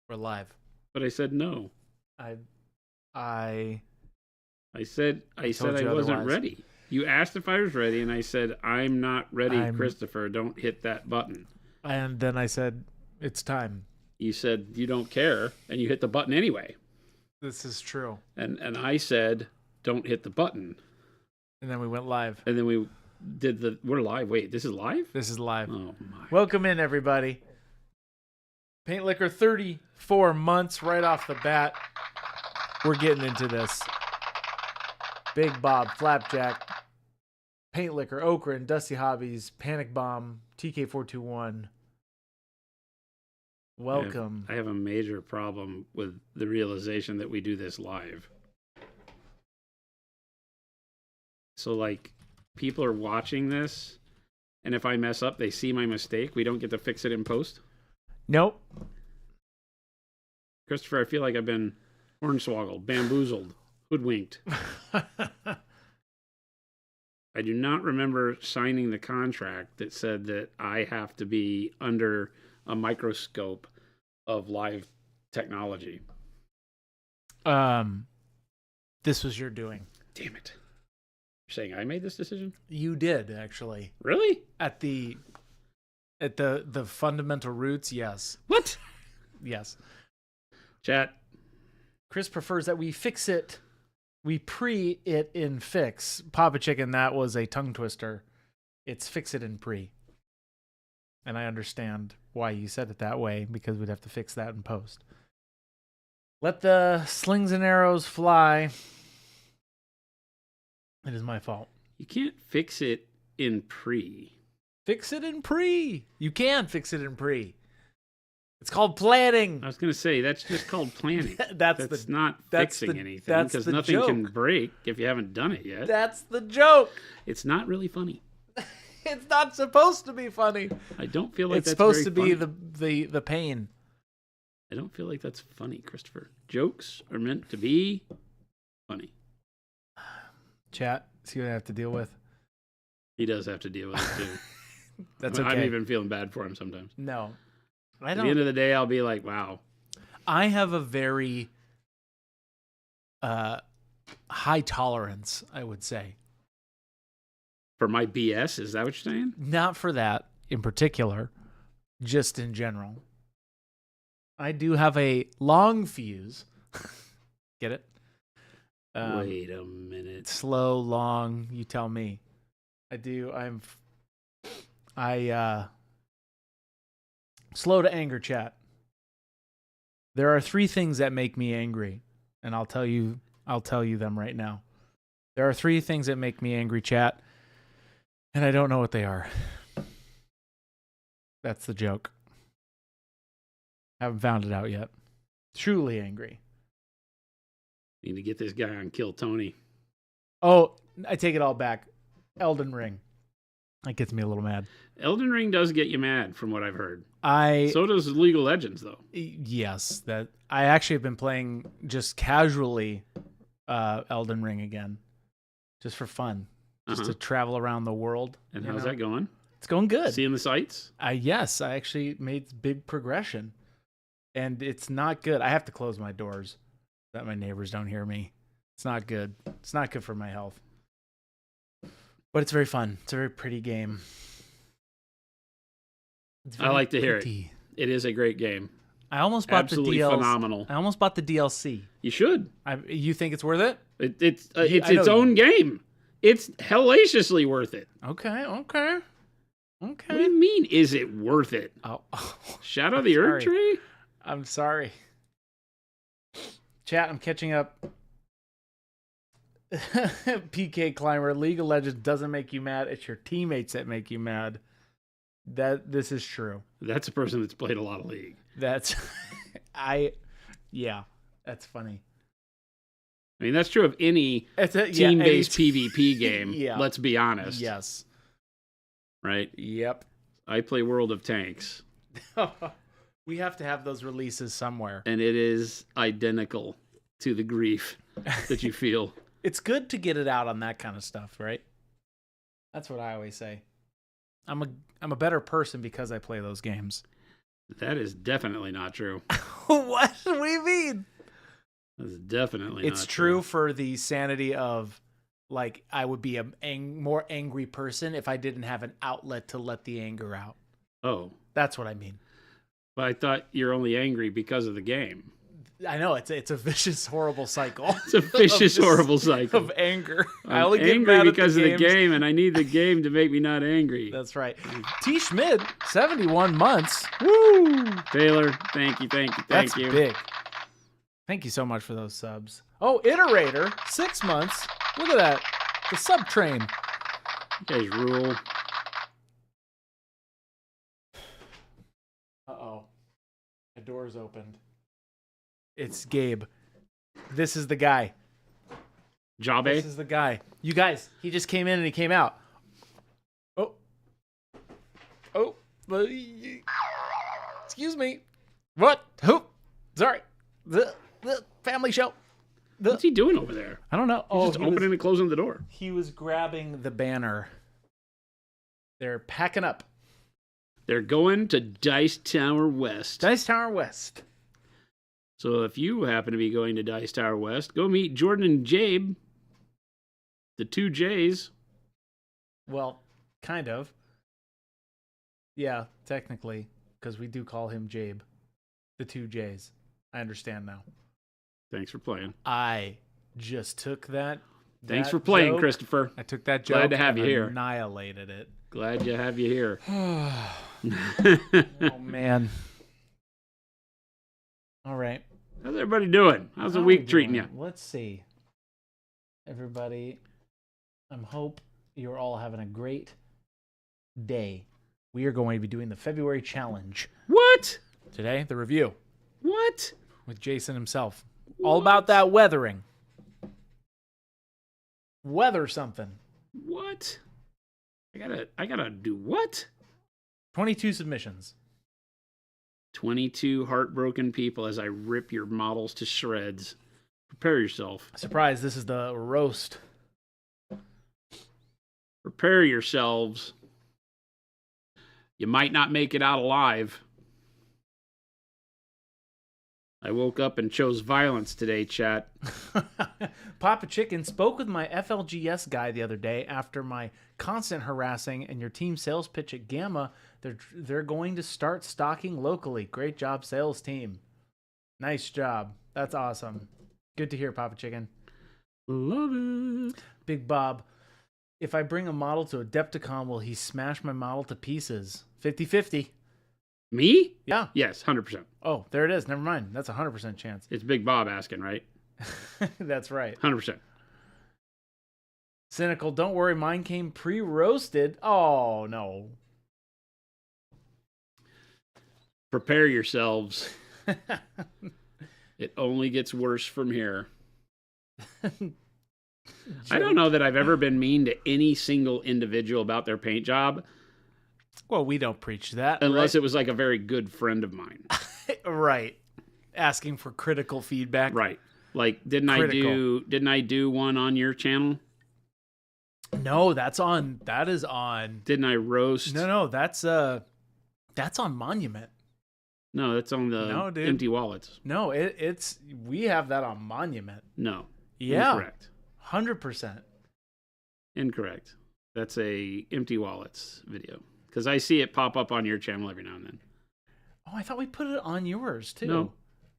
We're live. But I said no. I said I wasn't ready. You asked if I was ready, and I said, I'm not ready, Christopher. Don't hit that button. And then I said, it's time. You said you don't care, and you hit the button anyway. This is true. And I said, don't hit the button. And then we went live. And then we're live. Wait, this is live? This is live. Oh, my. Welcome in, everybody. Paint Liquor, 34 months right off the bat. We're getting into this. Big Bob, Flapjack, Paint Liquor, Okra, and Dusty Hobbies, Panic Bomb, TK421. Welcome. I have a major problem with the realization that we do this live. So, like, people are watching this, and if I mess up, they see my mistake. We don't get to fix it in post? Nope. Christopher, I feel like I've been hornswoggled, bamboozled, hoodwinked. I do not remember signing the contract that said that I have to be under a microscope of live technology. This was your doing. Damn it. You're saying I made this decision? You did, actually. Really? At the fundamental roots, yes. What? Yes. Chat. Chris prefers that we fix it. We pre it in fix. Papa Chicken, that was a tongue twister. It's fix it in pre. And I understand why you said it that way, because we'd have to fix that in post. Let the slings and arrows fly. It is my fault. You can't fix it in pre. Fix it in pre. You can fix it in pre. It's called planning. I was going to say, that's just called planning. That's not fixing anything, because nothing can break if you haven't done it yet. That's the joke. It's not really funny. It's not supposed to be funny. I don't feel like it's that's supposed to very be the pain. I don't feel like that's funny, Christopher. Jokes are meant to be funny. Chat, see what I have to deal with? He does have to deal with it, too. That's okay. I'm even feeling bad for him sometimes. No. At the end of the day, I'll be like, wow. I have a very high tolerance, I would say. For my BS? Is that what you're saying? Not for that in particular, just in general. I do have a long fuse. Get it? Wait a minute. Slow, long, you tell me. I do. Slow to anger, chat. There are 3 things that make me angry, and I'll tell you them right now. There are 3 things that make me angry, chat, and I don't know what they are. That's the joke. Haven't found it out yet. Truly angry. Need to get this guy on Kill Tony. Oh, I take it all back. Elden Ring. That gets me a little mad. Elden Ring does get you mad, from what I've heard. So does League of Legends, though. Yes, that I actually have been playing just casually Elden Ring again, just for fun, just to travel around the world. And how's that going? It's going good. Seeing the sights? Yes, I actually made big progression, and it's not good. I have to close my doors so that my neighbors don't hear me. It's not good. It's not good for my health. But it's very fun. It's a very pretty game. I like to hear it. It is a great game. I almost bought Absolutely the DLC. Phenomenal. I almost bought the DLC. You should. You think it's worth it? It's its own game. It's hellaciously worth it. Okay. What do you mean, is it worth it? Oh. Shadow of the Erd Tree? I'm sorry. Chat, I'm catching up. PK Climber, League of Legends doesn't make you mad. It's your teammates that make you mad. This is true. That's a person that's played a lot of League. That's that's funny. I mean, that's true of any team-based PvP game. Let's be honest. Yes. Right? Yep. I play World of Tanks. We have to have those releases somewhere. And it is identical to the grief that you feel. It's good to get it out on that kind of stuff, right? That's what I always say. I'm a better person because I play those games. That is definitely not true. What? What do you mean? That's definitely It's not true for the sanity of, like, I would be a more angry person if I didn't have an outlet to let the anger out. Oh. That's what I mean. But I thought you're only angry because of the game. I know it's a vicious, horrible cycle. It's a vicious, horrible cycle of anger. I I'm only get angry mad because at of the game, and I need the game to make me not angry. That's right. T. Schmid, 71 months. Woo! Taylor, thank you. That's big. Thank you so much for those subs. Oh, Iterator, 6 months. Look at that. The sub train. You guys rule. Uh-oh. The door's opened. It's Gabe. This is the guy. Jabe? This is the guy. You guys, he just came in and he came out. Oh. Oh. Excuse me. What? Who? Sorry. The family show. What's he doing over there? I don't know. He's just opening and closing the door. He was grabbing the banner. They're packing up. They're going to Dice Tower West. Dice Tower West. So if you happen to be going to Dice Tower West, go meet Jordan and Jabe, the two J's. Well, kind of. Yeah, technically, because we do call him Jabe, the two J's. I understand now. Thanks for playing. I just took that. Thanks for playing, joke. Christopher. I took that joke. Glad to have and you here. Annihilated it. Glad to have you here. Oh man. All right. How's everybody doing? How's the week treating you? Let's see. Everybody, I hope you're all having a great day. We are going to be doing the February challenge. What? Today, the review. What? With Jason himself. All about that weathering. Weather something. What? I gotta do what? 22 submissions. 22 heartbroken people as I rip your models to shreds. Prepare yourself. Surprise, this is the roast. Prepare yourselves. You might not make it out alive. I woke up and chose violence today, chat. Papa Chicken spoke with my FLGS guy the other day after my constant harassing and your team sales pitch at Gamma. They're going to start stocking locally. Great job, sales team. Nice job. That's awesome. Good to hear, Papa Chicken. Love it. Big Bob. If I bring a model to Adepticon, will he smash my model to pieces? 50-50. Me? Yeah. Yes, 100%. Oh, there it is. Never mind. That's a 100% chance. It's Big Bob asking, right? That's right. 100%. Cynical, don't worry. Mine came pre-roasted. Oh, no. Prepare yourselves. It only gets worse from here. I don't know that I've ever been mean to any single individual about their paint job. Well, we don't preach that. Unless right? it was like a very good friend of mine. Right. Asking for critical feedback. Right. Like, didn't I do one on your channel? No, that's on. That is on. Didn't I roast? No, that's on Monument. No, that's on the Empty Wallets. No, it's we have that on Monument. No. Yeah. Incorrect. 100%. Incorrect. That's a Empty Wallets video. Because I see it pop up on your channel every now and then. Oh, I thought we put it on yours too. No.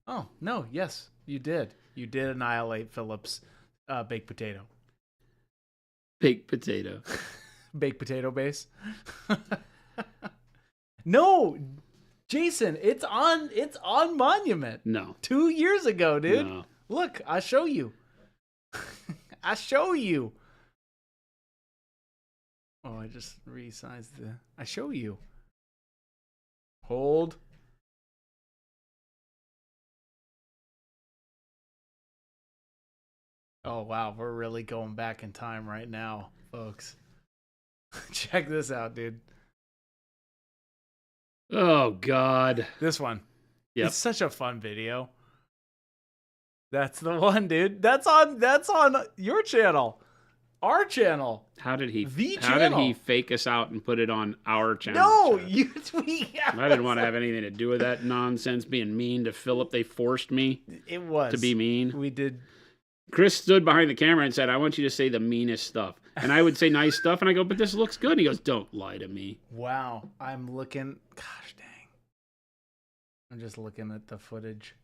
Oh, no. Yes, you did. You did annihilate Philip's baked potato. Baked potato. Baked potato base. No, Jason, it's on Monument. No. 2 years ago, dude. No. Look, I'll show you. I show you. Oh, I just resized I show you. Hold. Oh, wow. We're really going back in time right now, folks. Check this out, dude. Oh, God. This one. Yep. It's such a fun video. That's the one, dude. That's on your channel. Our channel. How did he? The How did channel. he fake us out and put it on our channel? No, Chad? you. I didn't want to have anything to do with that nonsense. Being mean to Philip, they forced me It was to be mean. We did. Chris stood behind the camera and said, "I want you to say the meanest stuff," and I would say nice stuff, and I go, "But this looks good." And he goes, "Don't lie to me." Wow, I'm looking. Gosh dang. I'm just looking at the footage.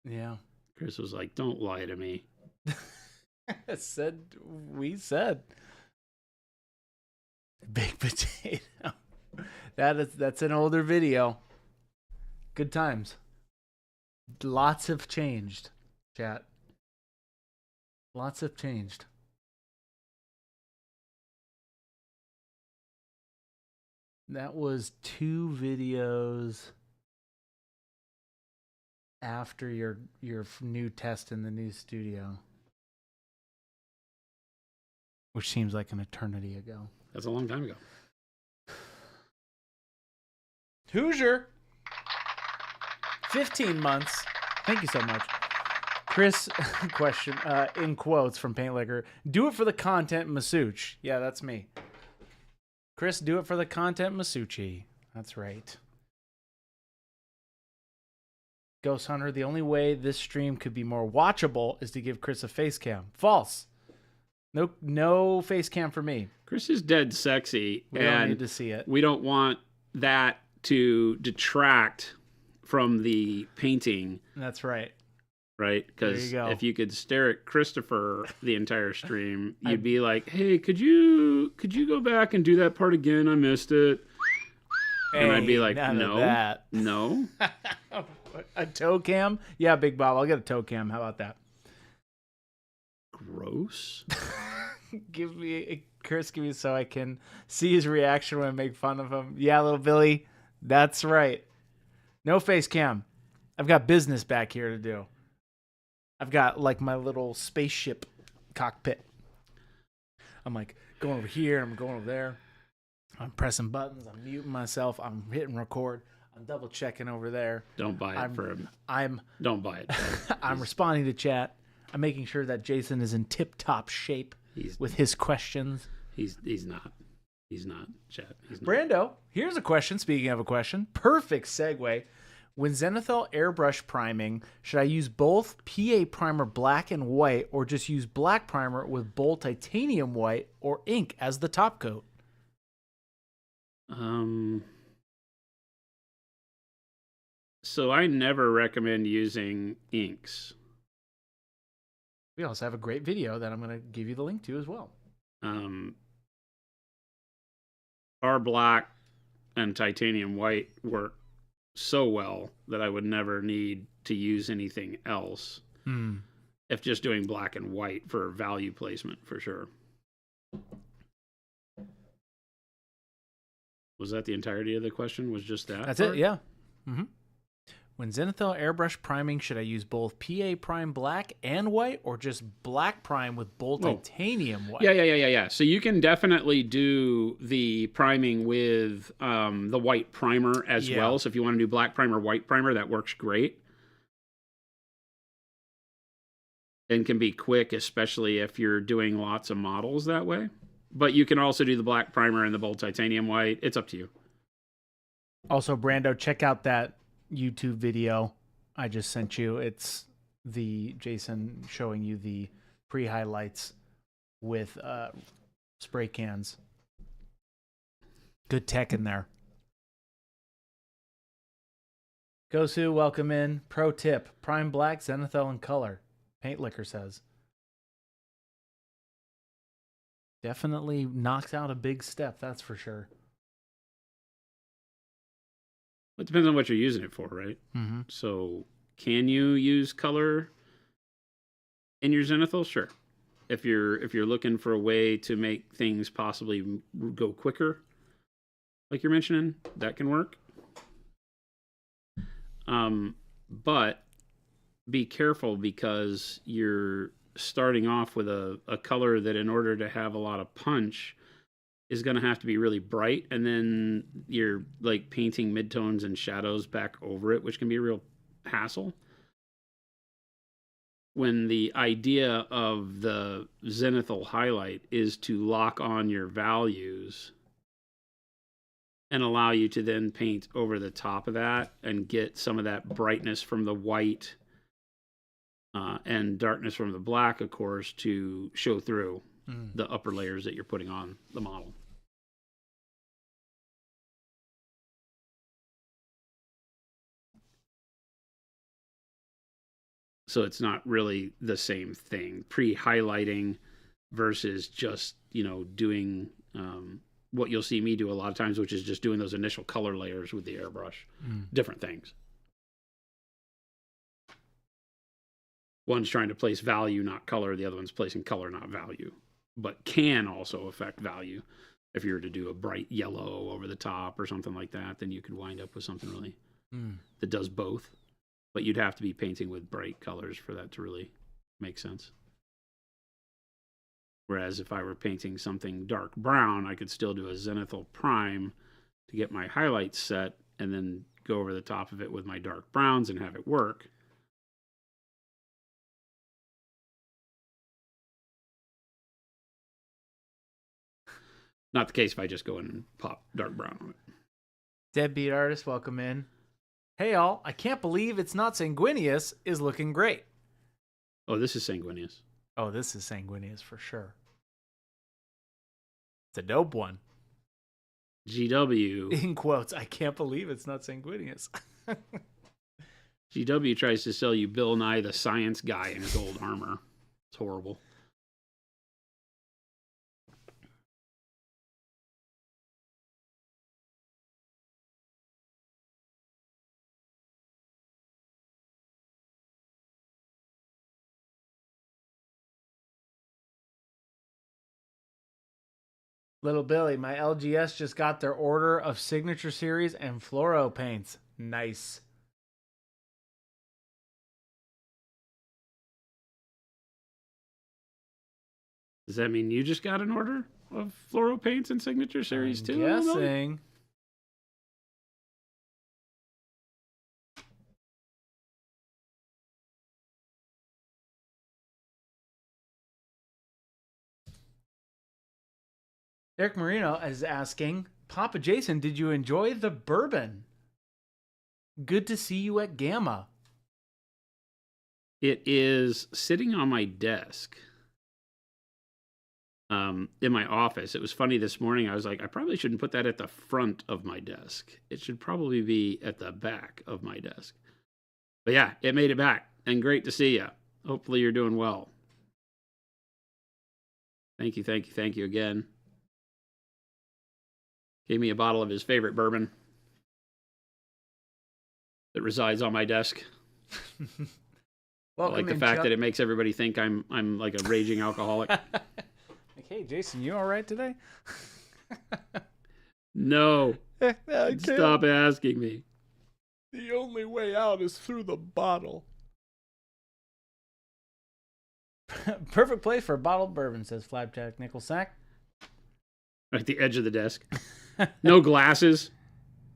Yeah. Chris was like, "Don't lie to me." We said baked potato. That's an older video. Good times. Lots have changed, chat. Lots have changed. That was 2 videos after your new test in the new studio, which seems like an eternity ago. That's a long time ago. Hoosier, 15 months. Thank you so much. Chris, question in quotes from Paint Liquor. Do it for the content, Masucci. Yeah, that's me. Chris, do it for the content, Masucci. That's right. Ghost Hunter, the only way this stream could be more watchable is to give Chris a face cam. False. No face cam for me. Chris is dead sexy. We don't need to see it. We don't want that to detract from the painting. That's right. Right? Because if you could stare at Christopher the entire stream, you'd be like, "Hey, could you go back and do that part again? I missed it." And I'd be like, no. A toe cam? Yeah, Big Bob, I'll get a toe cam. How about that? Gross. Chris, give me so I can see his reaction when I make fun of him. Yeah, little Billy. That's right. No face cam. I've got business back here to do. I've got like my little spaceship cockpit. I'm like going over here. I'm going over there. I'm pressing buttons. I'm muting myself. I'm hitting record. I'm double checking over there. Don't buy it for him. Don't buy it. I'm responding to chat. I'm making sure that Jason is in tip-top shape with his questions. He's not. He's not, chat. He's not. Brando, here's a question. Speaking of a question, perfect segue. When Zenithal airbrush priming, should I use both PA primer black and white or just use black primer with bold titanium white or ink as the top coat? So I never recommend using inks. We also have a great video that I'm going to give you the link to as well. Our black and titanium white work so well that I would never need to use anything else. If just doing black and white for value placement, for sure. Was that the entirety of the question? Was just that? That's it, yeah. Mm-hmm. When Zenithal airbrush priming, should I use both PA prime black and white or just black prime with bold titanium white? Yeah. So you can definitely do the priming with the white primer as well. So if you want to do black primer, white primer, that works great. And can be quick, especially if you're doing lots of models that way. But you can also do the black primer and the bold titanium white. It's up to you. Also, Brando, check out that YouTube video I just sent you. It's the Jason showing you the pre-highlights with spray cans. Good tech in there. Gosu, welcome in. Pro tip, prime black, Zenithal in color. Paint Liquor says. Definitely knocks out a big step, that's for sure. It depends on what you're using it for, right? Mm-hmm. So can you use color in your Zenithal? Sure. If you're looking for a way to make things possibly go quicker, like you're mentioning, that can work. But be careful because you're starting off with a color that in order to have a lot of punch is going to have to be really bright, and then you're like painting midtones and shadows back over it, which can be a real hassle. when the idea of the Zenithal highlight is to lock on your values and allow you to then paint over the top of that and get some of that brightness from the white and darkness from the black, of course, to show through the upper layers that you're putting on the model. So it's not really the same thing. Pre-highlighting versus just, doing what you'll see me do a lot of times, which is just doing those initial color layers with the airbrush. Different things. One's trying to place value, not color. The other one's placing color, not value. But can also affect value. If you were to do a bright yellow over the top or something like that, then you could wind up with something really that does both. But you'd have to be painting with bright colors for that to really make sense. Whereas if I were painting something dark brown, I could still do a Zenithal prime to get my highlights set and then go over the top of it with my dark browns and have it work. Not the case if I just go in and pop dark brown on it. Deadbeat artist, welcome in. Hey all, I can't believe it's not Sanguinius is looking great. Oh, this is Sanguinius. Oh, this is Sanguinius for sure. It's a dope one. GW. In quotes, I can't believe it's not Sanguinius. GW tries to sell you Bill Nye the Science Guy in his old armor. It's horrible. Little Billy, my LGS just got their order of Signature Series and Fluoro paints. Nice. Does that mean you just got an order of Fluoro paints and Signature Series too? Guessing. Eric Marino is asking, Papa Jason, did you enjoy the bourbon? Good to see you at Gamma. It is sitting on my desk in my office. It was funny this morning. I was like, I probably shouldn't put that at the front of my desk. It should probably be at the back of my desk. But yeah, it made it back. And great to see you. Hopefully you're doing well. Thank you, thank you, thank you again. Gave me a bottle of his favorite bourbon that resides on my desk. I like the fact that it makes everybody think I'm like a raging alcoholic. Like, hey, Jason, you all right today? No. Stop asking me. The only way out is through the bottle. Perfect place for a bottled bourbon, says Flapjack Nickelsack. At the edge of the desk. No glasses.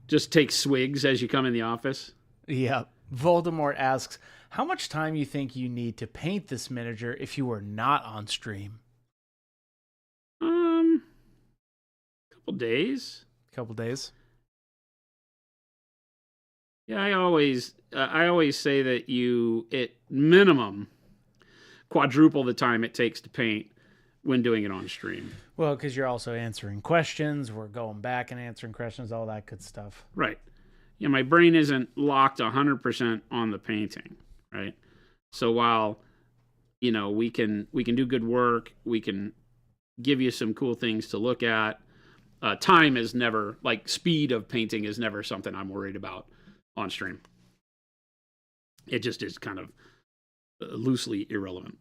Just take swigs as you come in the office. Yeah. Voldemort asks, how much time you think you need to paint this miniature if you were not on stream? Couple days. Couple days. Yeah, I always say that you at minimum quadruple the time it takes to paint when doing it on stream. Well, because you're also answering questions. We're going back and answering questions, all that good stuff. Right. Yeah, my brain isn't locked 100% on the painting, right? So while, we can do good work, we can give you some cool things to look at, time is never, like speed of painting is never something I'm worried about on stream. It just is kind of loosely irrelevant.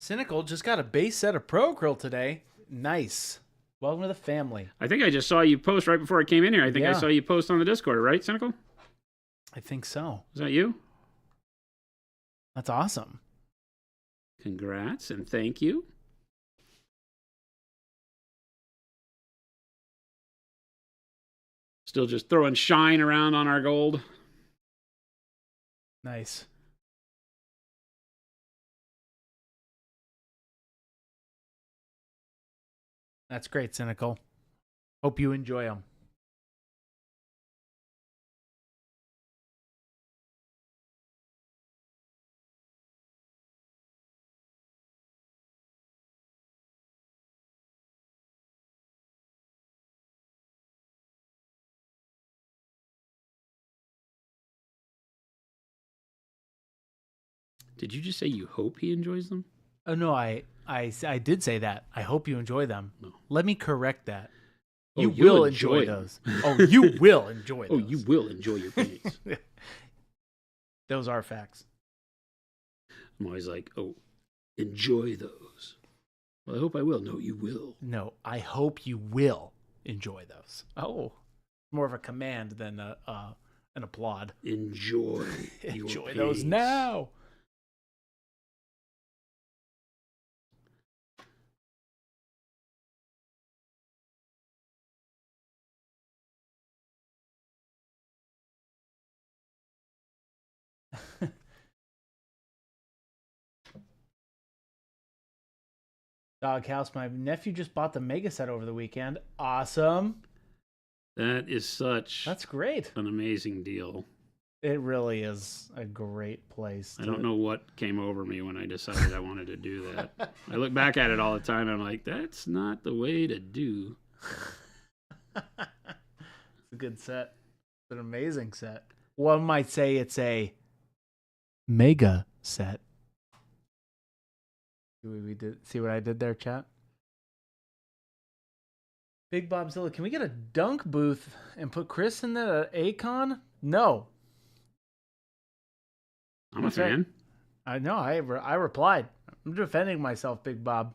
Cynical just got a base set of Pro Acryl today. Nice. Welcome to the family. I think I just saw you post right before I came in here. I think I saw you post on the Discord, right, Cynical? I think so. Is that you? That's awesome. Congrats and thank you. Still just throwing shine around on our gold. Nice. That's great, Cynical. Hope you enjoy them. Did you just say you hope he enjoys them? Oh no, I did say that. I hope you enjoy them. No. Let me correct that. Oh, You you'll will enjoy enjoy them. those. Oh, you will enjoy those. Oh, you will enjoy your paints. Those are facts. I'm always like, oh, enjoy those. Well, I hope I will. No, you will. No, I hope you will enjoy those. Oh, more of a command than an applaud. Enjoy. Enjoy those now. Doghouse, my nephew just bought the Mega set over the weekend. Awesome. That is such That's great. an amazing deal. It really is a great place. I don't know what came over me when I decided I wanted to do that. I look back at it all the time and I'm like, that's not the way to do. It's a good set. It's an amazing set. One might say it's a mega set. We did see what I did there, chat? Big Bobzilla, can we get a dunk booth and put Chris in the Acon? No. I'm a fan. I know. I replied. I'm defending myself, Big Bob.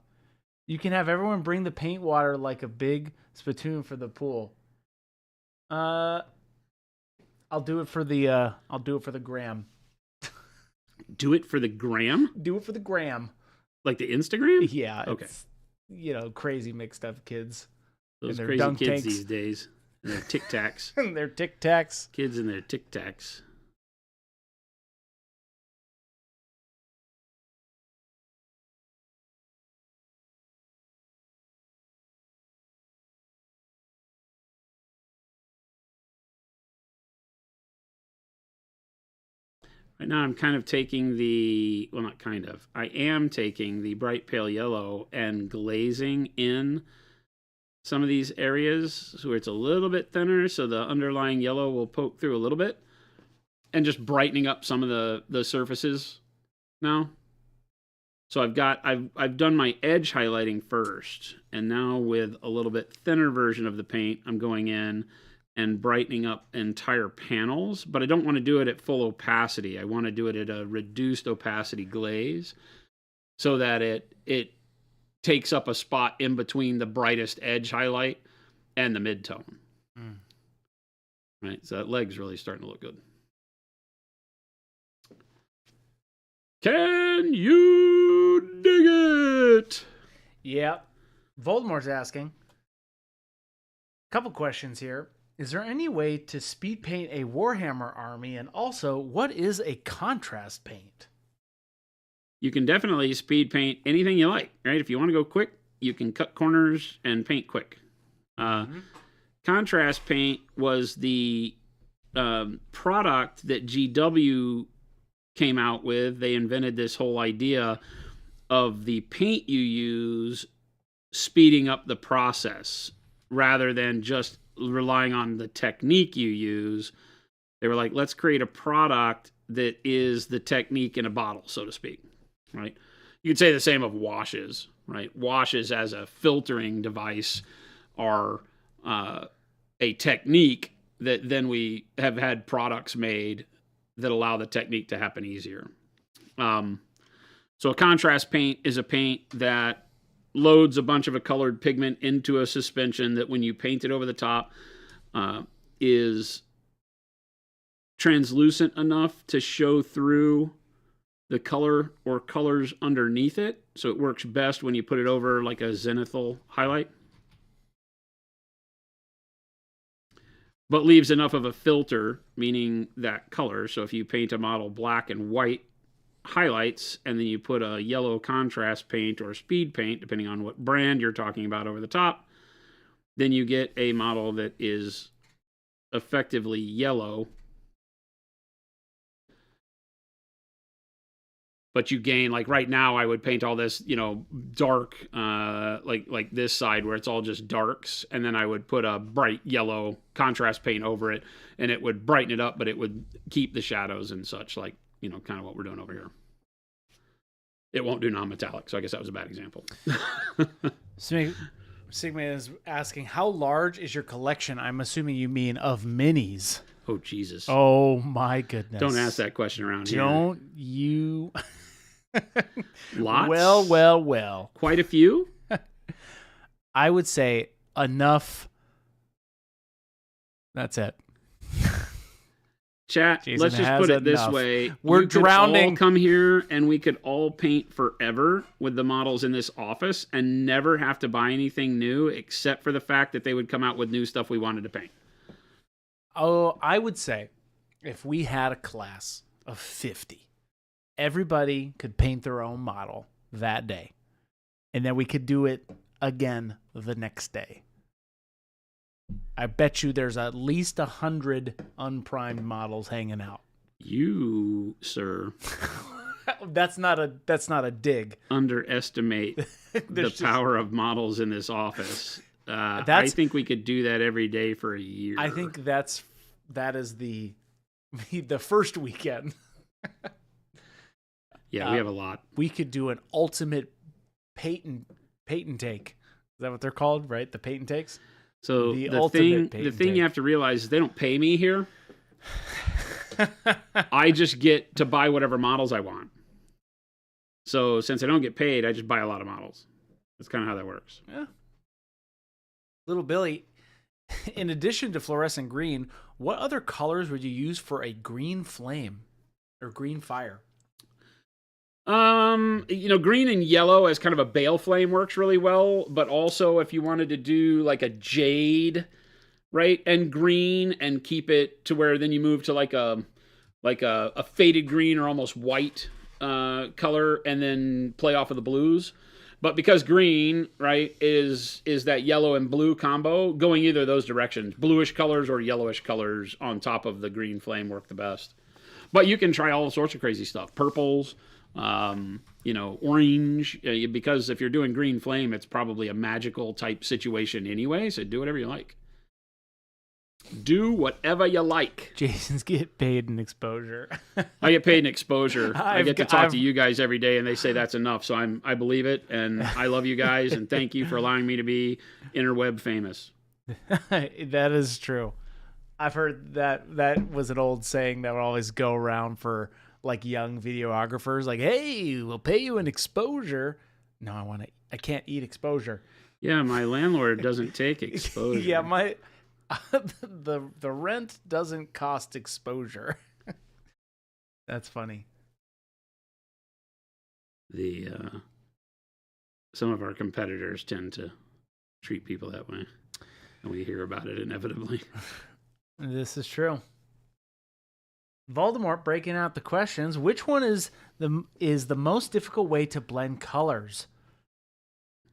You can have everyone bring the paint water like a big spittoon for the pool. I'll do it for the gram. Do it for the gram? Do it for the gram. Like the Instagram? Yeah. Okay. It's, crazy mixed up kids. Those their crazy dunk kids tanks. these days. And their Tic Tacs. And their Tic Tacs. Kids and their Tic Tacs. Right now I'm kind of taking I am taking the bright pale yellow and glazing in some of these areas so where it's a little bit thinner so the underlying yellow will poke through a little bit and just brightening up some of the surfaces now. So I've done my edge highlighting first, and now with a little bit thinner version of the paint, I'm going in and brightening up entire panels, but I don't want to do it at full opacity. I want to do it at a reduced opacity glaze so that it takes up a spot in between the brightest edge highlight and the mid-tone. Right, so that leg's really starting to look good. Can you dig it? Yep. Voldemort's asking. Couple questions here. Is there any way to speed paint a Warhammer army? And also, what is a contrast paint? You can definitely speed paint anything you like, right? If you want to go quick, you can cut corners and paint quick. Contrast paint was the product that GW came out with. They invented this whole idea of the paint you use speeding up the process rather than just relying on the technique you use. They were like, let's create a product that is the technique in a bottle, so to speak, right? You could say the same of washes, right? Washes as a filtering device are a technique that then we have had products made that allow the technique to happen easier. So a contrast paint is a paint that loads a bunch of a colored pigment into a suspension that when you paint it over the top is translucent enough to show through the color or colors underneath it. So it works best when you put it over like a zenithal highlight. But leaves enough of a filter, meaning that color. So if you paint a model black and white, highlights, and then you put a yellow contrast paint or speed paint, depending on what brand you're talking about, over the top, then you get a model that is effectively yellow, but you gain, like right now I would paint all this, dark, like this side where it's all just darks, and then I would put a bright yellow contrast paint over it, and it would brighten it up, but it would keep the shadows and such, like, kind of what we're doing over here. It won't do non-metallic, so I guess that was a bad example. Sigma is asking, how large is your collection? I'm assuming you mean of minis. Oh, Jesus. Oh, my goodness. Don't ask that question around here. Don't you... Lots? Well. Quite a few? I would say enough. That's it. Chat, Jason let's just put it this enough. way. We're drowning. All come here and we could all paint forever with the models in this office and never have to buy anything new except for the fact that they would come out with new stuff we wanted to paint. Oh, I would say if we had a class of 50, everybody could paint their own model that day. And then we could do it again the next day. I bet you there's at least 100 unprimed models hanging out. You, sir, that's not a dig. Underestimate the power of models in this office. I think we could do that every day for a year. I think that is the first weekend. Yeah, we have a lot. We could do an ultimate patent take. Is that what they're called, right? The patent takes? So the thing you have to realize is they don't pay me here. I just get to buy whatever models I want. So since I don't get paid, I just buy a lot of models. That's kind of how that works. Yeah. Little Billy, in addition to fluorescent green, what other colors would you use for a green flame or green fire? Green and yellow as kind of a bale flame works really well, but also if you wanted to do like a jade, right, and green and keep it to where then you move to like a faded green or almost white color and then play off of the blues. But because green, right, is that yellow and blue combo, going either of those directions, bluish colors or yellowish colors on top of the green flame work the best. But you can try all sorts of crazy stuff. Purples, orange, because if you're doing green flame, it's probably a magical type situation anyway, so do whatever you like. Do whatever you like. Jason's get paid in exposure. I get paid in exposure. I get to talk to you guys every day, and they say that's enough, so I believe it, and I love you guys, and thank you for allowing me to be interweb famous. That is true. I've heard that was an old saying that would always go around for like young videographers, like, hey, we'll pay you in exposure. No, I can't eat exposure. Yeah, my landlord doesn't take exposure. Yeah, the rent doesn't cost exposure. That's funny. Some of our competitors tend to treat people that way, and we hear about it inevitably. This is true. Voldemort breaking out the questions. Which one is the most difficult way to blend colors?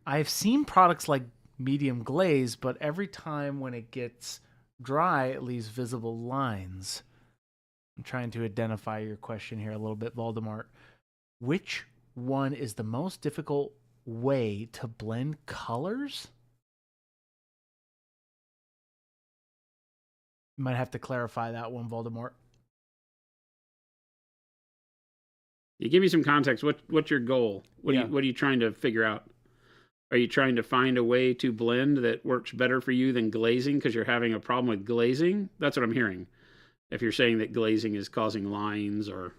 I've seen products like medium glaze, but every time when it gets dry, it leaves visible lines. I'm trying to identify your question here a little bit, Voldemort. Which one is the most difficult way to blend colors? You might have to clarify that one, Voldemort. You give me some context. What's your goal? What are you trying to figure out? Are you trying to find a way to blend that works better for you than glazing because you're having a problem with glazing? That's what I'm hearing. If you're saying that glazing is causing lines or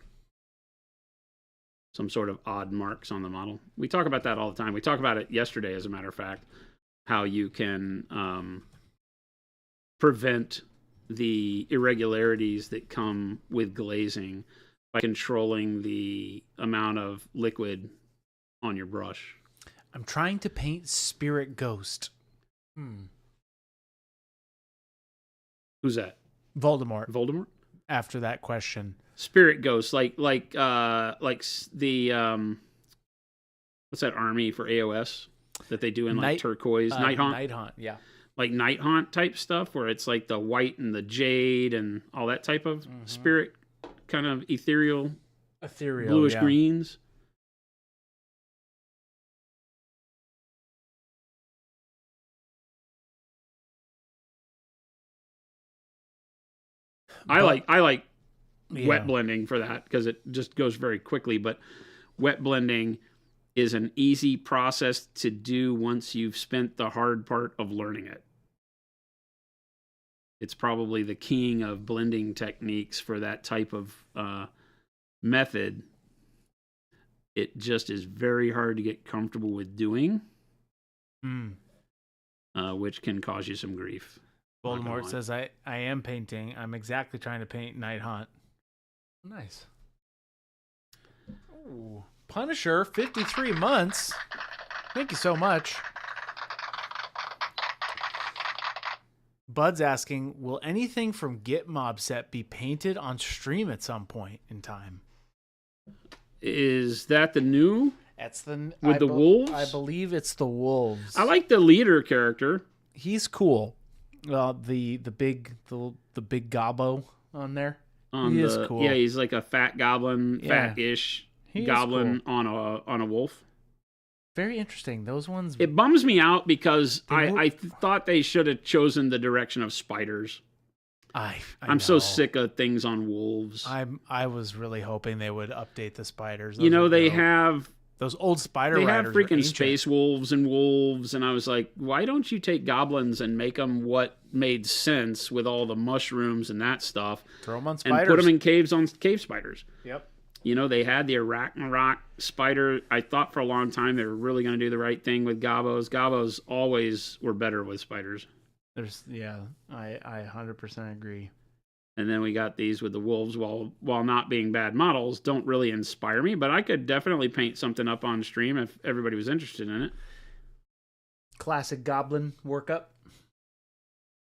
some sort of odd marks on the model. We talk about that all the time. We talked about it yesterday, as a matter of fact, how you can prevent the irregularities that come with glazing by controlling the amount of liquid on your brush. I'm trying to paint Spirit Ghost. Who's that? Voldemort. Voldemort? After that question. Spirit ghosts, like the what's that army for AOS that they do in like turquoise Night Haunt? Night Haunt, yeah. Like Night Haunt type stuff, where it's like the white and the jade and all that type of spirit, kind of ethereal bluish greens. I like wet blending for that because it just goes very quickly. But wet blending is an easy process to do once you've spent the hard part of learning it. It's probably the king of blending techniques for that type of method. It just is very hard to get comfortable with doing, which can cause you some grief. Voldemort says, I am painting. I'm exactly trying to paint Night Haunt. Nice. Ooh. Punisher, 53 months. Thank you so much. Bud's asking, will anything from Git Mob set be painted on stream at some point in time? Is that the new? That's the with the wolves? I believe it's the wolves. I like the leader character. He's cool. The big gobbo on there. He is cool. Yeah, he's like a fat goblin, fat-ish goblin cool. on a wolf. Very interesting. Those ones. It bums me out because I thought they should have chosen the direction of spiders. I'm so sick of things on wolves. I was really hoping they would update the spiders. They have those old spider They riders. have freaking space wolves, and I was like, why don't you take goblins and make them what made sense with all the mushrooms and that stuff? Throw them on spiders. And put them in caves on cave spiders. Yep. They had the Arachnarok spider. I thought for a long time they were really going to do the right thing with gobbos. Gobbos always were better with spiders. I 100% agree. And then we got these with the wolves, while not being bad models, don't really inspire me, but I could definitely paint something up on stream if everybody was interested in it. Classic goblin workup.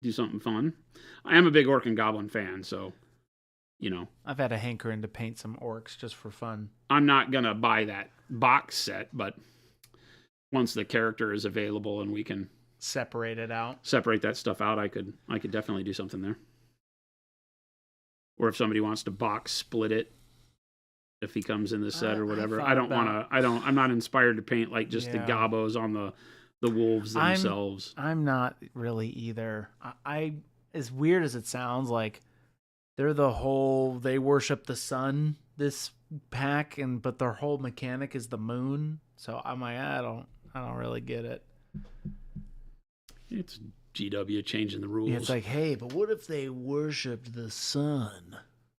Do something fun. I am a big orc and goblin fan, so, I've had a hankering to paint some orcs just for fun. I'm not going to buy that box set, but once the character is available and we can separate that stuff out, I could definitely do something there. Or if somebody wants to box split it, if he comes in the set or whatever. I'm not inspired to paint like just the gobbos on the wolves themselves. I'm not really either. I as weird as it sounds, like they worship the sun, this pack, but their whole mechanic is the moon. So I'm like, I don't really get it. It's GW changing the rules. Yeah, it's like, hey, but what if they worshipped the sun?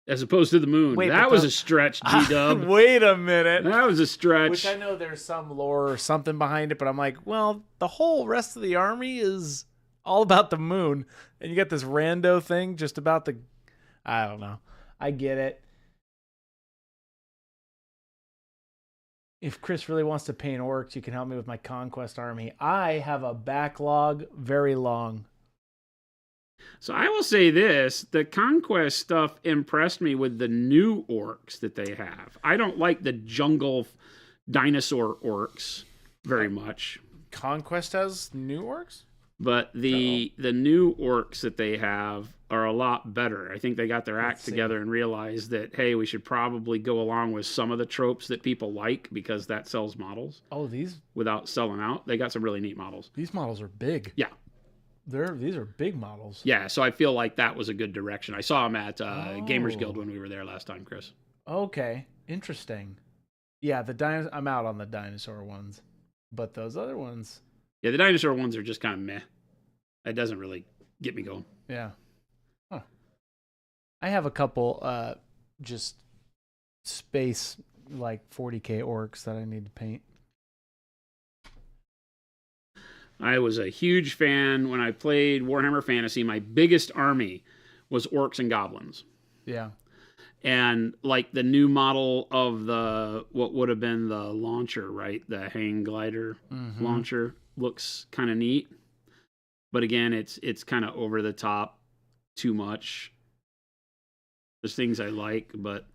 As opposed to the moon. That was a stretch, G-Dub. Wait a minute. That was a stretch. Which I know there's some lore or something behind it, but I'm like, well, the whole rest of the army is all about the moon. And you got this rando thing just about I don't know. I get it. If Chris really wants to paint orcs, you can help me with my conquest army. I have a backlog very long. So I will say this, the conquest stuff impressed me with the new orcs that they have. I don't like the jungle dinosaur orcs very much. Conquest has new orcs? But the new orcs that they have are a lot better. I think they got their act together and realized that, hey, we should probably go along with some of the tropes that people like because that sells models. Oh, these? Without selling out. They got some really neat models. These models are big. Yeah. These are big models. Yeah, so I feel like that was a good direction. I saw them at Gamers Guild when we were there last time, Chris. Okay, interesting. Yeah, I'm out on the dinosaur ones, but those other ones. Yeah, the dinosaur ones are just kind of meh. It doesn't really get me going. Yeah. Huh. I have a couple just space like 40k orcs that I need to paint. I was a huge fan when I played Warhammer Fantasy. My biggest army was orcs and goblins. Yeah. And like the new model of what would have been the launcher, right? The hang glider launcher looks kind of neat. But again, it's kind of over the top, too much. There's things I like, but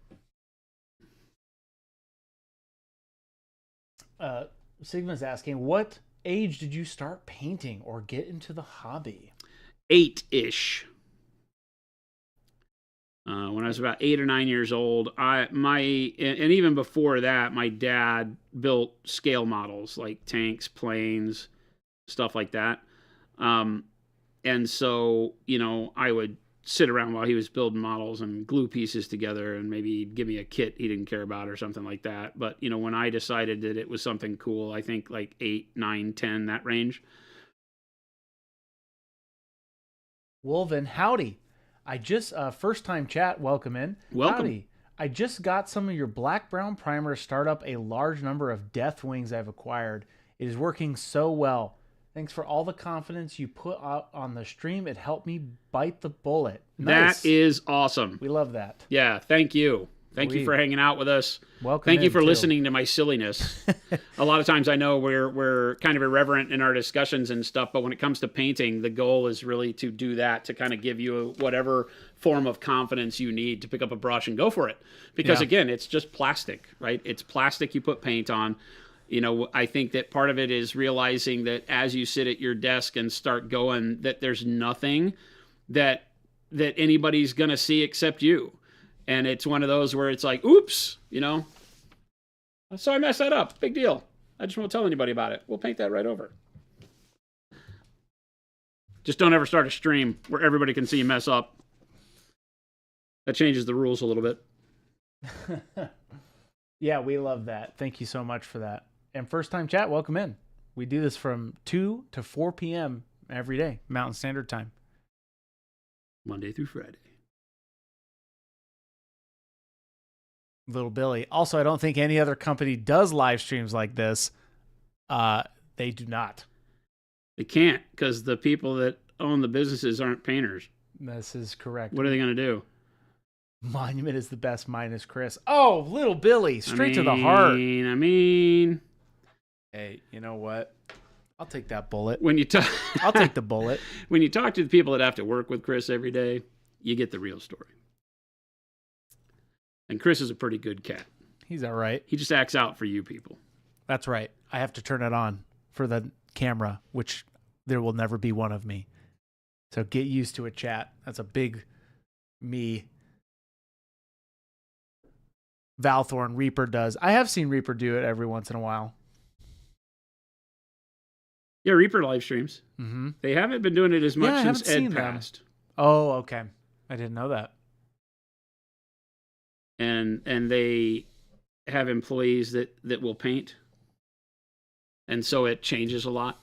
Sigma's asking, what age did you start painting or get into the hobby? 8-ish. When I was about 8 or 9 years old, and even before that, my dad built scale models like tanks, planes, stuff like that. And so, I would sit around while he was building models and glue pieces together, and maybe he'd give me a kit he didn't care about or something like that. But, when I decided that it was something cool, I think like 8, 9, 10, that range. Wolven, howdy. I just, first time chat, welcome in. Welcome. Howdy. I just got some of your black-brown primer to start up a large number of death wings I've acquired. It is working so well. Thanks for all the confidence you put out on the stream. It helped me bite the bullet. Nice. That is awesome. We love that. Yeah, thank you. Thank you for hanging out with us. Welcome. Thank you for listening to my silliness. A lot of times I know we're kind of irreverent in our discussions and stuff, but when it comes to painting, the goal is really to do that, to kind of give you whatever form of confidence you need to pick up a brush and go for it. Because again, it's just plastic, right? It's plastic you put paint on. I think that part of it is realizing that as you sit at your desk and start going, that there's nothing that anybody's going to see except you. And it's one of those where it's like, oops, so I messed that up. Big deal. I just won't tell anybody about it. We'll paint that right over. Just don't ever start a stream where everybody can see you mess up. That changes the rules a little bit. Yeah, we love that. Thank you so much for that. And first time chat, welcome in. We do this from 2 to 4 p.m. every day, Mountain Standard Time. Monday through Friday. Little Billy. Also, I don't think any other company does live streams like this. They do not. They can't, because the people that own the businesses aren't painters. This is correct. What are they going to do? Monument is the best minus Chris. Oh, Little Billy, straight to the heart. I mean. Hey, you know what? I'll take that bullet. When you talk, I'll take the bullet. When you talk to the people that have to work with Chris every day, you get the real story. And Chris is a pretty good cat. He's all right. He just acts out for you people. That's right. I have to turn it on for the camera, which there will never be one of me. So get used to it, chat. That's a big me. Valthorn, Reaper does. I have seen Reaper do it every once in a while. Yeah, Reaper live streams. Mm-hmm. They haven't been doing it as much since Ed passed. Oh, okay. I didn't know that. And they have employees that will paint. And so it changes a lot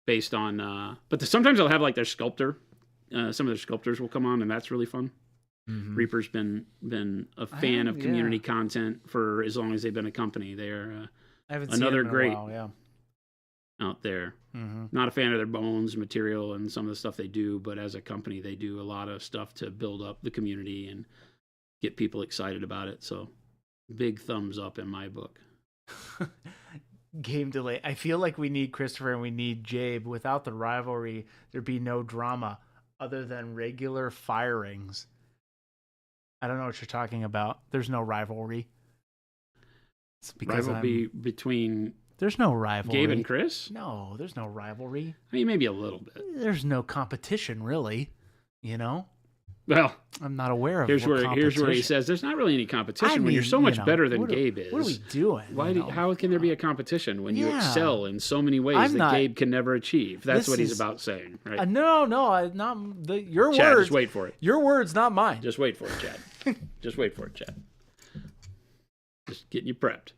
based on but sometimes they'll have like their sculptor. Some of their sculptors will come on, and that's really fun. Mm-hmm. Reaper's been a fan of community content for as long as they've been a company. They're another great out there. Mm-hmm. Not a fan of their bones material and some of the stuff they do, but as a company, they do a lot of stuff to build up the community and get people excited about it. So big thumbs up in my book. Game delay. I feel like we need Christopher and we need Jabe. Without the rivalry, there'd be no drama other than regular firings. I don't know what you're talking about. There's no rivalry. It's because rivalry between there's no rivalry. Gabe and Chris? No, there's no rivalry. I mean, maybe a little bit. There's no competition, really. Well, I'm not aware of here's where he says there's not really any competition when you're so much better than Gabe is. What are we doing? How can there be a competition when you excel in so many ways that Gabe can never achieve? That's what he's about saying, right? No, your Chad, words. Just wait for it. Your words, not mine. Just wait for it, Chad. Just wait for it, Chad. Just getting you prepped.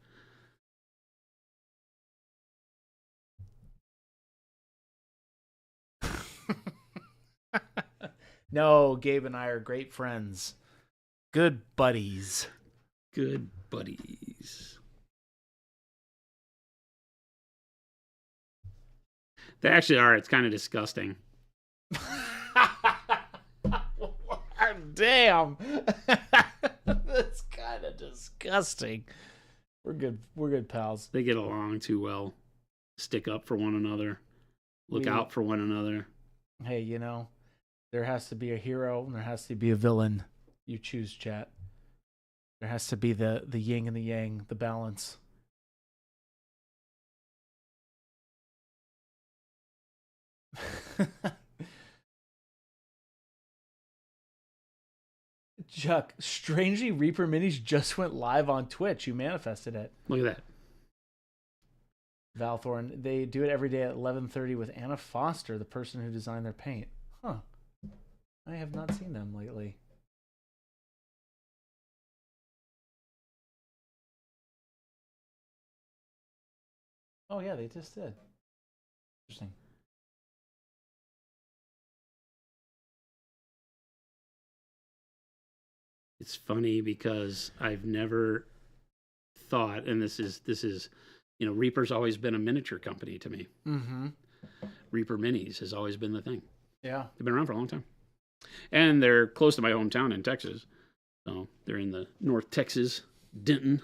No, Gabe and I are great friends. Good buddies. Good buddies. They actually are. It's kind of disgusting. Damn. That's kind of disgusting. We're good pals. They get along too well. Stick up for one another. Look out for one another. Hey, there has to be a hero and there has to be a villain. You choose, chat. There has to be the yin and the yang, the balance. Chuck, strangely, Reaper Minis just went live on Twitch. You manifested it. Look at that. Valthorn, they do it every day at 11:30 with Anna Foster, the person who designed their paint. Huh. I have not seen them lately. Oh yeah, they just did. Interesting. It's funny because I've never thought, and this is, Reaper's always been a miniature company to me. Mm-hmm. Reaper Minis has always been the thing. Yeah. They've been around for a long time. And they're close to my hometown in Texas. So they're in the North Texas, Denton.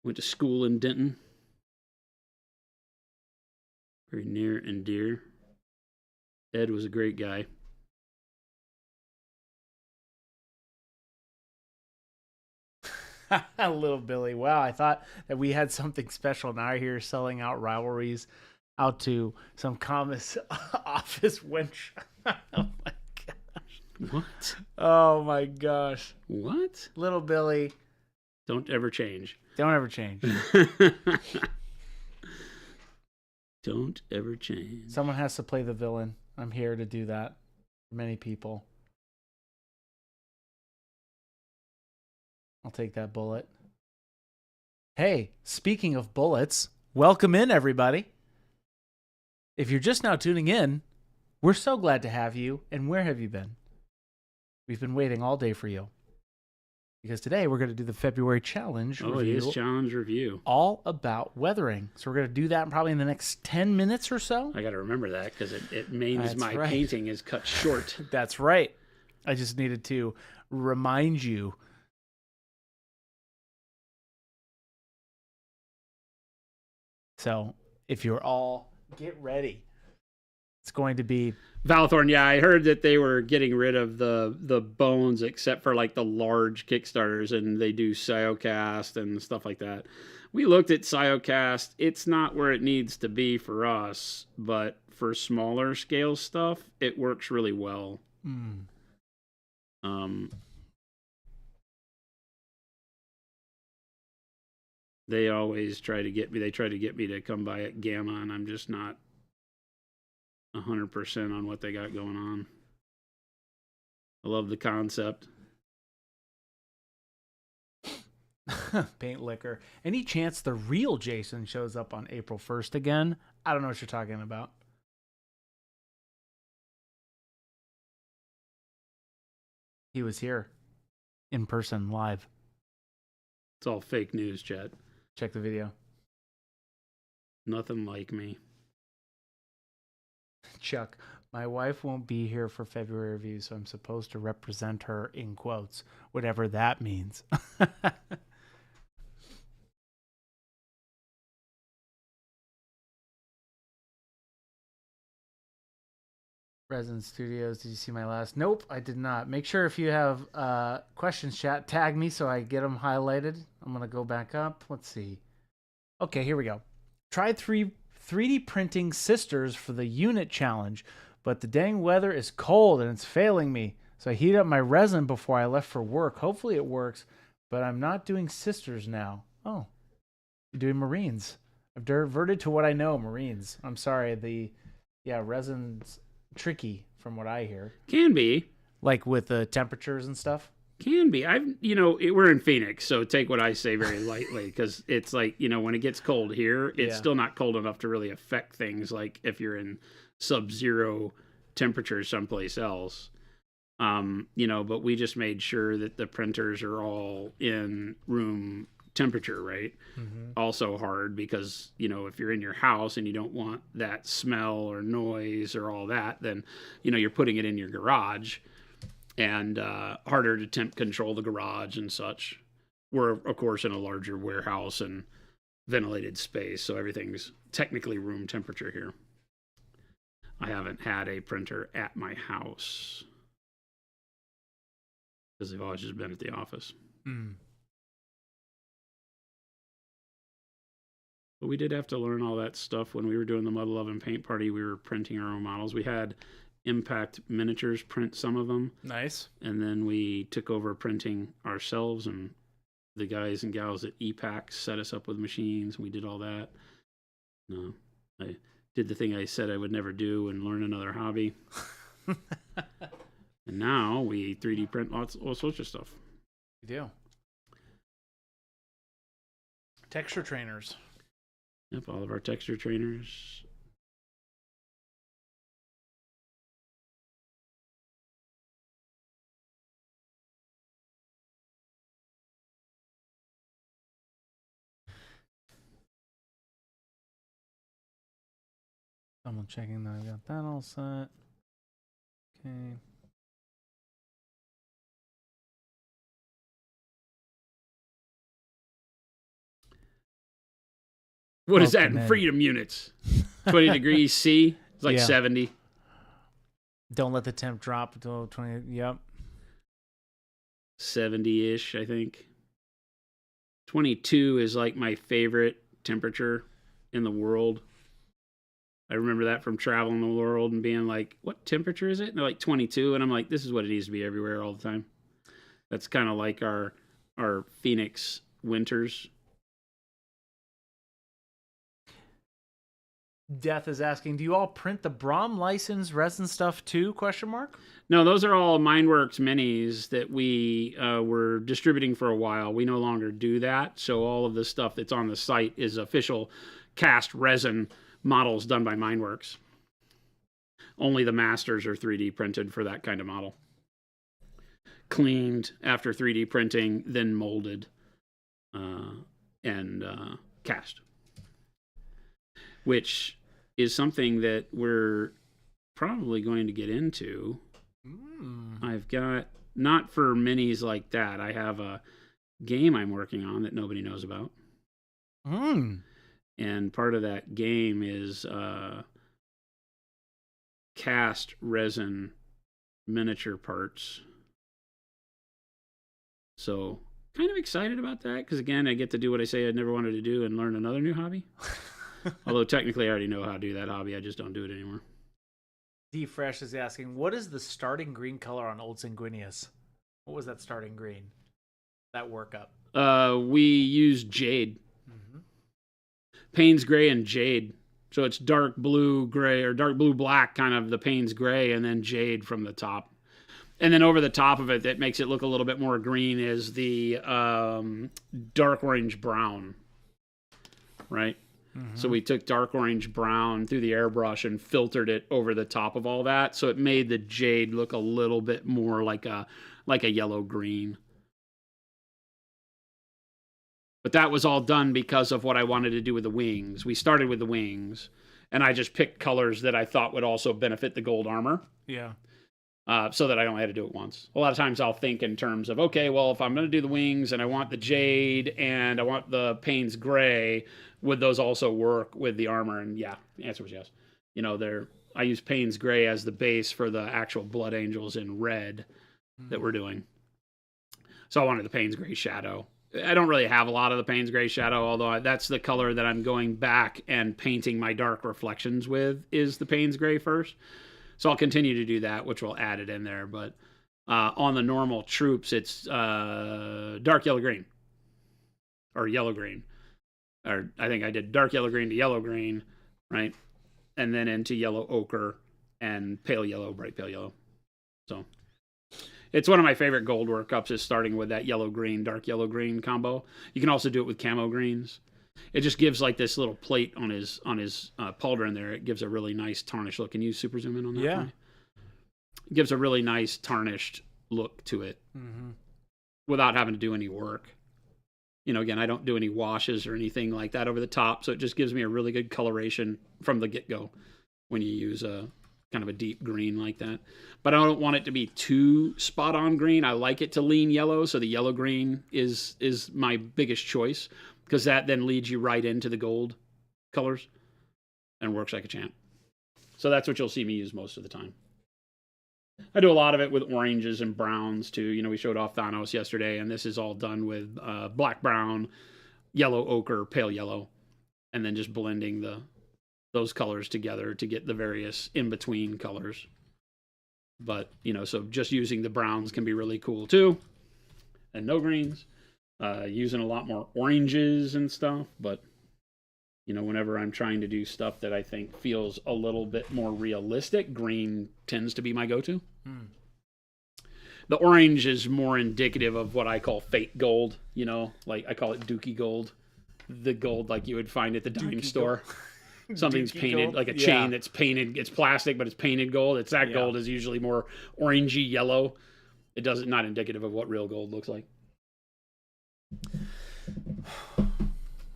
Went to school in Denton. Very near and dear. Ed was a great guy. Little Billy. Wow, I thought that we had something special. Now I hear selling out rivalries out to some comics office wench. Oh my gosh. What? Oh my gosh. What? Little Billy. Don't ever change. Don't ever change. Don't ever change. Someone has to play the villain. I'm here to do that for many people. I'll take that bullet. Hey, speaking of bullets, welcome in, everybody. If you're just now tuning in, we're so glad to have you. And where have you been? We've been waiting all day for you. Because today we're going to do the February challenge review. Oh, it is challenge review. All about weathering. So we're going to do that probably in the next 10 minutes or so. I got to remember that because it means That's my right. painting is cut short. That's right. I just needed to remind you. So if you're all, get ready. It's going to be... Valthorn, yeah, I heard that they were getting rid of the bones except for like the large Kickstarters, and they do Siocast and stuff like that. We looked at Siocast. It's not where it needs to be for us, but for smaller scale stuff, it works really well. They always try to get me. They try to get me to come by at Gamma, and I'm just not 100% on what they got going on. I love the concept. Paint liquor. Any chance the real Jason shows up on April 1st again? I don't know what you're talking about. He was here in person live. It's all fake news, Chad. Check the video. Nothing like me. Chuck, my wife won't be here for February review, so I'm supposed to represent her in quotes, whatever that means. Resin Studios, did you see my last? Nope, I did not. Make sure if you have questions, chat, tag me so I get them highlighted. I'm going to go back up. Let's see. Okay, here we go. Tried 3D printing sisters for the unit challenge, but the dang weather is cold and it's failing me. So I heat up my resin before I left for work. Hopefully it works, but I'm not doing sisters now. Oh, you're doing Marines. I've diverted to what I know, Marines. I'm sorry. Resin's tricky from what I hear. Can be. Like with the temperatures and stuff? Can be. We're in Phoenix, so take what I say very lightly because it's like, when it gets cold here, it's still not cold enough to really affect things like if you're in sub-zero temperatures someplace else. But we just made sure that the printers are all in room temperature, right? Mm-hmm. Also hard because, if you're in your house and you don't want that smell or noise or all that, then, you're putting it in your garage. And harder to temp control the garage and such. We're, of course, in a larger warehouse and ventilated space, so everything's technically room temperature here. I haven't had a printer at my house because they've always just been at the office. But we did have to learn all that stuff when we were doing the Mud Love and Paint Party. We were printing our own models. We had Impact Miniatures print some of them. Nice. And then we took over printing ourselves, and the guys and gals at EPAC set us up with machines. We did all that. No, I did the thing I said I would never do and learn another hobby. And now we 3D print all sorts of stuff. We do. Texture trainers. Yep, all of our texture trainers. Someone checking that I got that all set. Okay. What is that in freedom units? 20 degrees C? It's like 70. Don't let the temp drop until 20. Yep. 70-ish, I think. 22 is like my favorite temperature in the world. I remember that from traveling the world and being like, what temperature is it? And they're like 22. And I'm like, this is what it needs to be everywhere all the time. That's kind of like our Phoenix winters. Death is asking, do you all print the Brom license resin stuff too? Question mark. No, those are all Mindworks minis that we were distributing for a while. We no longer do that. So all of the stuff that's on the site is official cast resin models done by Mindworks. Only the masters are 3D printed for that kind of model. Cleaned after 3D printing, then molded and cast. Which is something that we're probably going to get into. I've got, not for minis like that, I have a game I'm working on that nobody knows about. And part of that game is cast resin miniature parts. So kind of excited about that because, again, I get to do what I say I never wanted to do and learn another new hobby. Although technically I already know how to do that hobby. I just don't do it anymore. D Fresh is asking, what is the starting green color on Old Sanguinius? What was that starting green? That workup? We use jade. Payne's gray and jade. So it's dark blue gray or dark blue black, kind of the Payne's gray, and then jade from the top. And then over the top of it, that makes it look a little bit more green, is the dark orange brown. Right? So we took dark orange brown through the airbrush and filtered it over the top of all that. So it made the jade look a little bit more like a yellow green. But that was all done because of what I wanted to do with the wings. We started with the wings, and I just picked colors that I thought would also benefit the gold armor. Yeah. So that I only had to do it once. A lot of times I'll think in terms of, okay, well, if I'm going to do the wings and I want the jade and I want the Payne's gray, would those also work with the armor? And yeah, the answer was yes. You know, I use Payne's gray as the base for the actual Blood Angels in red that we're doing. So I wanted the Payne's gray shadow. I don't really have a lot of the Payne's gray shadow, although that's the color that I'm going back and painting my dark reflections with, is the Payne's gray first. So I'll continue to do that, which will add it in there. But on the normal troops, it's dark yellow-green. Or yellow-green. Or I think I did dark yellow-green to yellow-green, right? And then into yellow ochre and pale yellow, bright pale yellow. So it's one of my favorite gold workups, is starting with that yellow-green, dark yellow-green combo. You can also do it with camo greens. It just gives like this little plate on his pauldron there. It gives a really nice tarnished look. Can you super zoom in on that? Yeah. It gives a really nice tarnished look to it without having to do any work. You know, again, I don't do any washes or anything like that over the top, so it just gives me a really good coloration from the get-go when you use a kind of a deep green like that. But I don't want it to be too spot-on green. I like it to lean yellow, so the yellow-green is my biggest choice, because that then leads you right into the gold colors and works like a champ. So that's what you'll see me use most of the time. I do a lot of it with oranges and browns too. You know, we showed off Thanos yesterday, and this is all done with black, brown, yellow ochre, pale yellow. and then just blending those colors together to get the various in-between colors. But, so just using the browns can be really cool too, and no greens. Using a lot more oranges and stuff, but whenever I'm trying to do stuff that I think feels a little bit more realistic, green tends to be my go-to. The orange is more indicative of what I call fake gold, like I call it dookie gold. The gold like you would find at the dime store. Something's Dookie painted, gold? like a Yeah. chain that's painted, it's plastic, but it's painted gold. It's that gold is usually more orangey yellow. It doesn't, not indicative of what real gold looks like.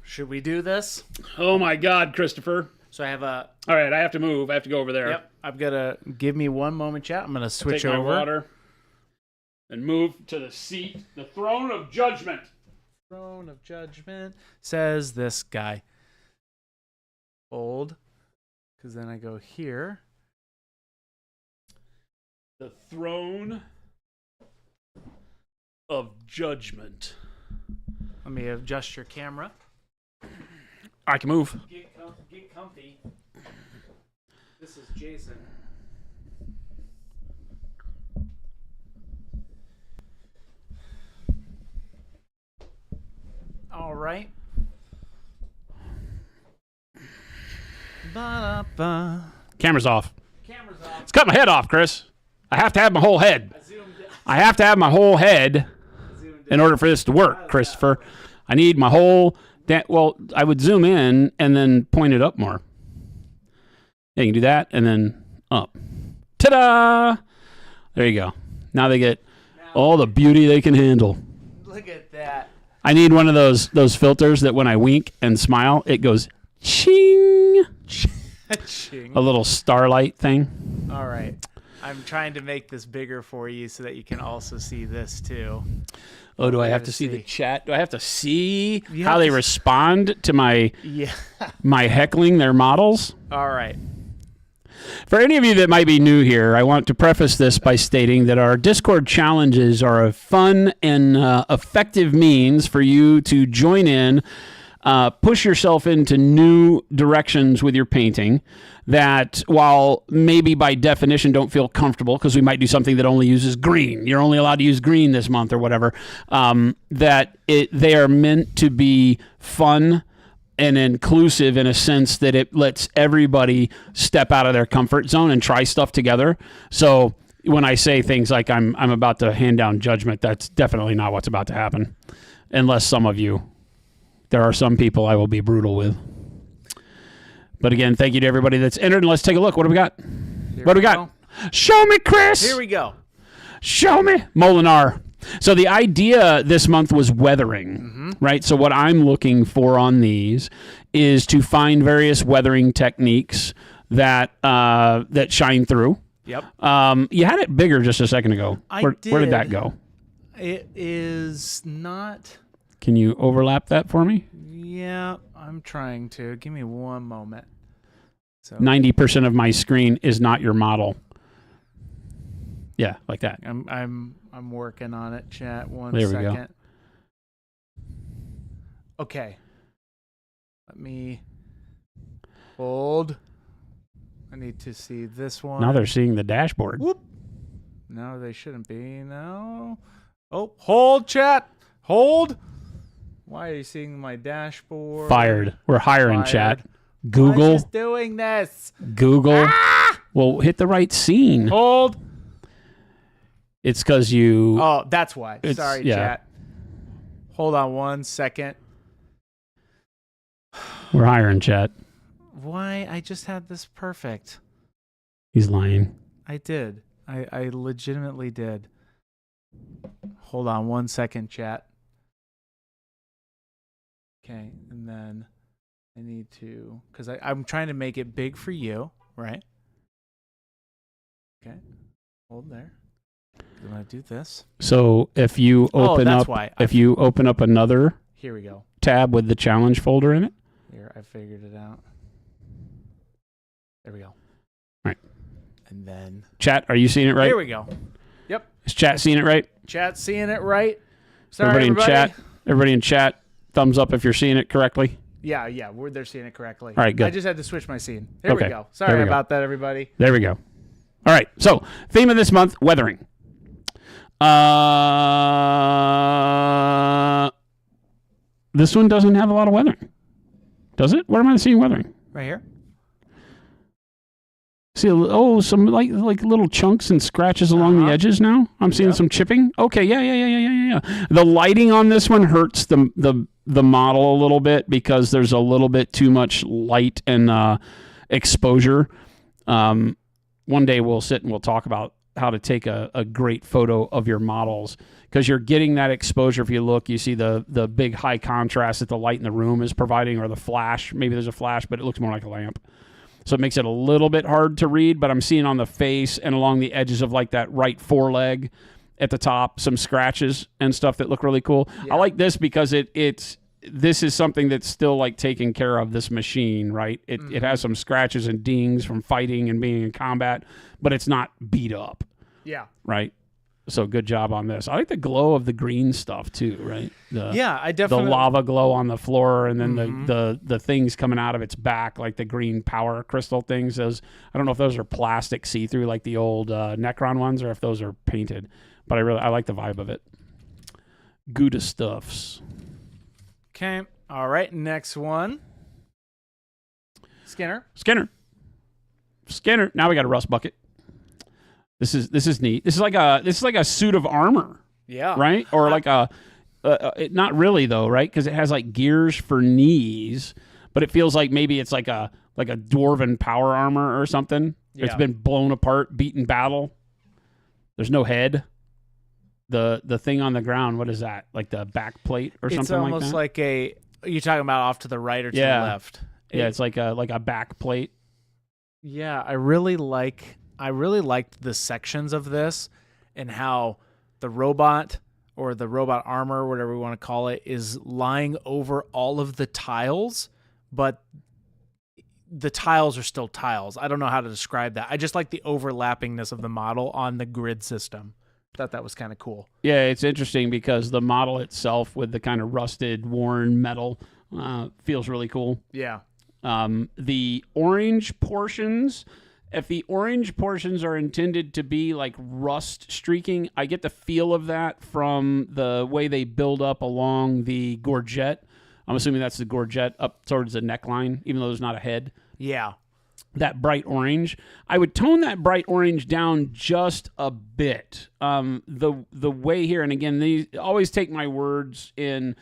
Should we do this? Oh my God, Christopher. So I have a... All right, I have to move. I have to go over there. Yep. I've got to... Give me one moment, chat. I'm going to switch Take my over. water and move to the seat, the throne of judgment. Throne of judgment, says this guy. Old. Because then I go here. The throne of judgment. Let me adjust your camera. I can move. Get comfy. This is Jason. All right. Ba-da-ba. Camera's off. Camera's off. Let's cut my head off, Chris. I have to have my whole head. I zoomed in. I have to have my whole head Zoomed in order for this to work, Christopher. I need my whole... Well, I would zoom in and then point it up more. Yeah, you can do that and then up. Ta-da! There you go. Now they get all the beauty they can handle. Look at that. I need one of those filters that when I wink and smile, it goes ching. Ching. A little starlight thing. All right. I'm trying to make this bigger for you so that you can also see this too. Oh, do I have gotta to see the see. chat? Do I have to see You how have they to respond to my Yeah. heckling their models? All right. For any of you that might be new here, I want to preface this by stating that our Discord challenges are a fun and effective means for you to join in, push yourself into new directions with your painting that, while maybe by definition don't feel comfortable because we might do something that only uses green. You're only allowed to use green this month or whatever. They are meant to be fun and inclusive in a sense that it lets everybody step out of their comfort zone and try stuff together. So when I say things like I'm about to hand down judgment, that's definitely not what's about to happen. Unless some of you, there are some people I will be brutal with. But again, thank you to everybody that's entered. And let's take a look. What do we got? What do we got? go. Show me, Chris. Here we go. Show me. Molinar. So the idea this month was weathering, right? So what I'm looking for on these is to find various weathering techniques that shine through. Yep. You had it bigger just a second ago. Where did that did. go? It is not. Can you overlap that for me? Yeah, I'm trying to. Give me one moment. So 90% of my screen is not your model. Yeah, like that. I'm working on it, chat. One There we second. go. Okay. Let me hold. I need to see this one. Now they're seeing the dashboard. Whoop. No, they shouldn't be. No. Oh, hold, chat. Hold. Why are you seeing my dashboard? Fired. We're hiring, Fired. chat. Why is Google. this doing this? Google. Well, hit the right scene. Hold. It's because you... Oh, that's why. It's- Sorry, yeah. chat. Hold on one second. We're hiring, chat. Why? I just had this perfect. He's lying. I did. I legitimately did. Hold on one second, chat. Okay, and then I need to... Because I'm trying to make it big for you, right? Okay. Hold there. I'm going to do this. So if you open that's up... why. If you open up another Here we go. tab with the challenge folder in it... Here, I figured it out. There we go. All right. And then... Chat, are you seeing it right? Here we go. Yep. Is chat seeing it right? Chat seeing it right? Sorry, Everybody in everybody. chat. Everybody in chat. Thumbs up if you're seeing it correctly. Yeah. They're seeing it correctly. All right, good. I just had to switch my scene. There Okay. we go. Sorry about that, everybody. There we go. All right. So, theme of this month, weathering. This one doesn't have a lot of weathering. Does it? Where am I seeing weathering? Right here. See, some like little chunks and scratches along the edges now. I'm seeing some chipping. Okay, yeah. The lighting on this one hurts the model a little bit because there's a little bit too much light and exposure. One day we'll sit and we'll talk about how to take a great photo of your models because you're getting that exposure. If you look, you see the big high contrast that the light in the room is providing, or the flash. Maybe there's a flash, but it looks more like a lamp. So it makes it a little bit hard to read, but I'm seeing on the face and along the edges of like that right foreleg at the top some scratches and stuff that look really cool. Yeah. I like this because this is something that's still like taking care of this machine, right? It has some scratches and dings from fighting and being in combat, but it's not beat up. Yeah. Right? So good job on this. I like the glow of the green stuff too, right? I definitely. The lava glow on the floor, and then the things coming out of its back, like the green power crystal things. Those, I don't know if those are plastic see-through like the old Necron ones, or if those are painted. But I like the vibe of it. Gouda stuffs. Okay. All right. Next one. Skinner. Now we got a rust bucket. This is neat. This is like a suit of armor. Yeah. Right? Or like not really though, right? Because it has like gears for knees, but it feels like maybe it's like a dwarven power armor or something. Yeah. It's been blown apart, beaten battle. There's no head. The thing on the ground, what is that? Like the back plate or something like that? It's almost like a. Are you talking about off to the right or to the left? Yeah, it's like a back plate. Yeah, I really liked the sections of this and how the robot or the robot armor, whatever we want to call it, is lying over all of the tiles, but the tiles are still tiles. I don't know how to describe that. I just like the overlappingness of the model on the grid system. Thought that was kind of cool. Yeah, it's interesting because the model itself with the kind of rusted, worn metal feels really cool. Yeah. The orange portions, if the orange portions are intended to be like rust streaking, I get the feel of that from the way they build up along the gorget. I'm assuming that's the gorget up towards the neckline, even though there's not a head. Yeah. That bright orange. I would tone that bright orange down just a bit. The way here, and again, these always take my words in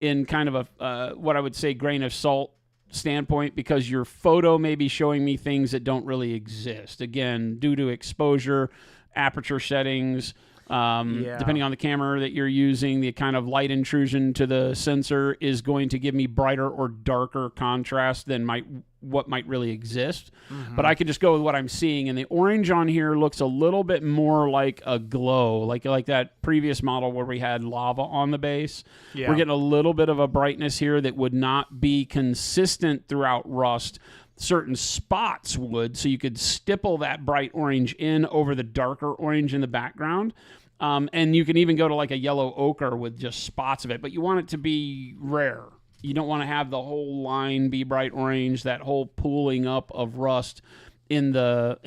kind of a what I would say grain of salt standpoint, because your photo may be showing me things that don't really exist. Again, due to exposure, aperture settings, depending on the camera that you're using, the kind of light intrusion to the sensor is going to give me brighter or darker contrast than what might really exist. Mm-hmm. But I could just go with what I'm seeing, and the orange on here looks a little bit more like a glow, like that previous model where we had lava on the base. Yeah. We're getting a little bit of a brightness here that would not be consistent throughout rust. Certain spots would, so you could stipple that bright orange in over the darker orange in the background. And you can even go to like a yellow ochre with just spots of it, but you want it to be rare. You don't want to have the whole line be bright orange, that whole pooling up of rust in the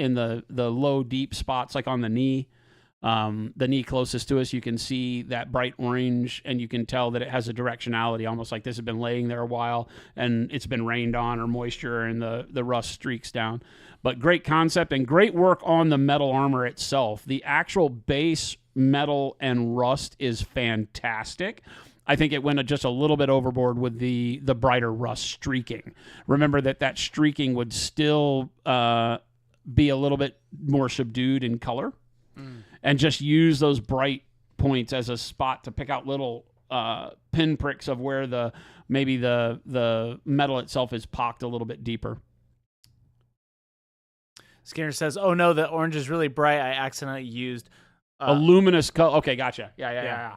low, deep spots, like on the knee. The knee closest to us, you can see that bright orange, and you can tell that it has a directionality, almost like this has been laying there a while, and it's been rained on or moisture, and the rust streaks down. But great concept and great work on the metal armor itself. The actual base metal and rust is fantastic. I think it went just a little bit overboard with the brighter rust streaking. Remember that streaking would still be a little bit more subdued in color, and just use those bright points as a spot to pick out little pinpricks of where maybe the metal itself is pocked a little bit deeper. Skinner says, "Oh no, the orange is really bright. I accidentally used a luminous color." Okay, gotcha. Yeah.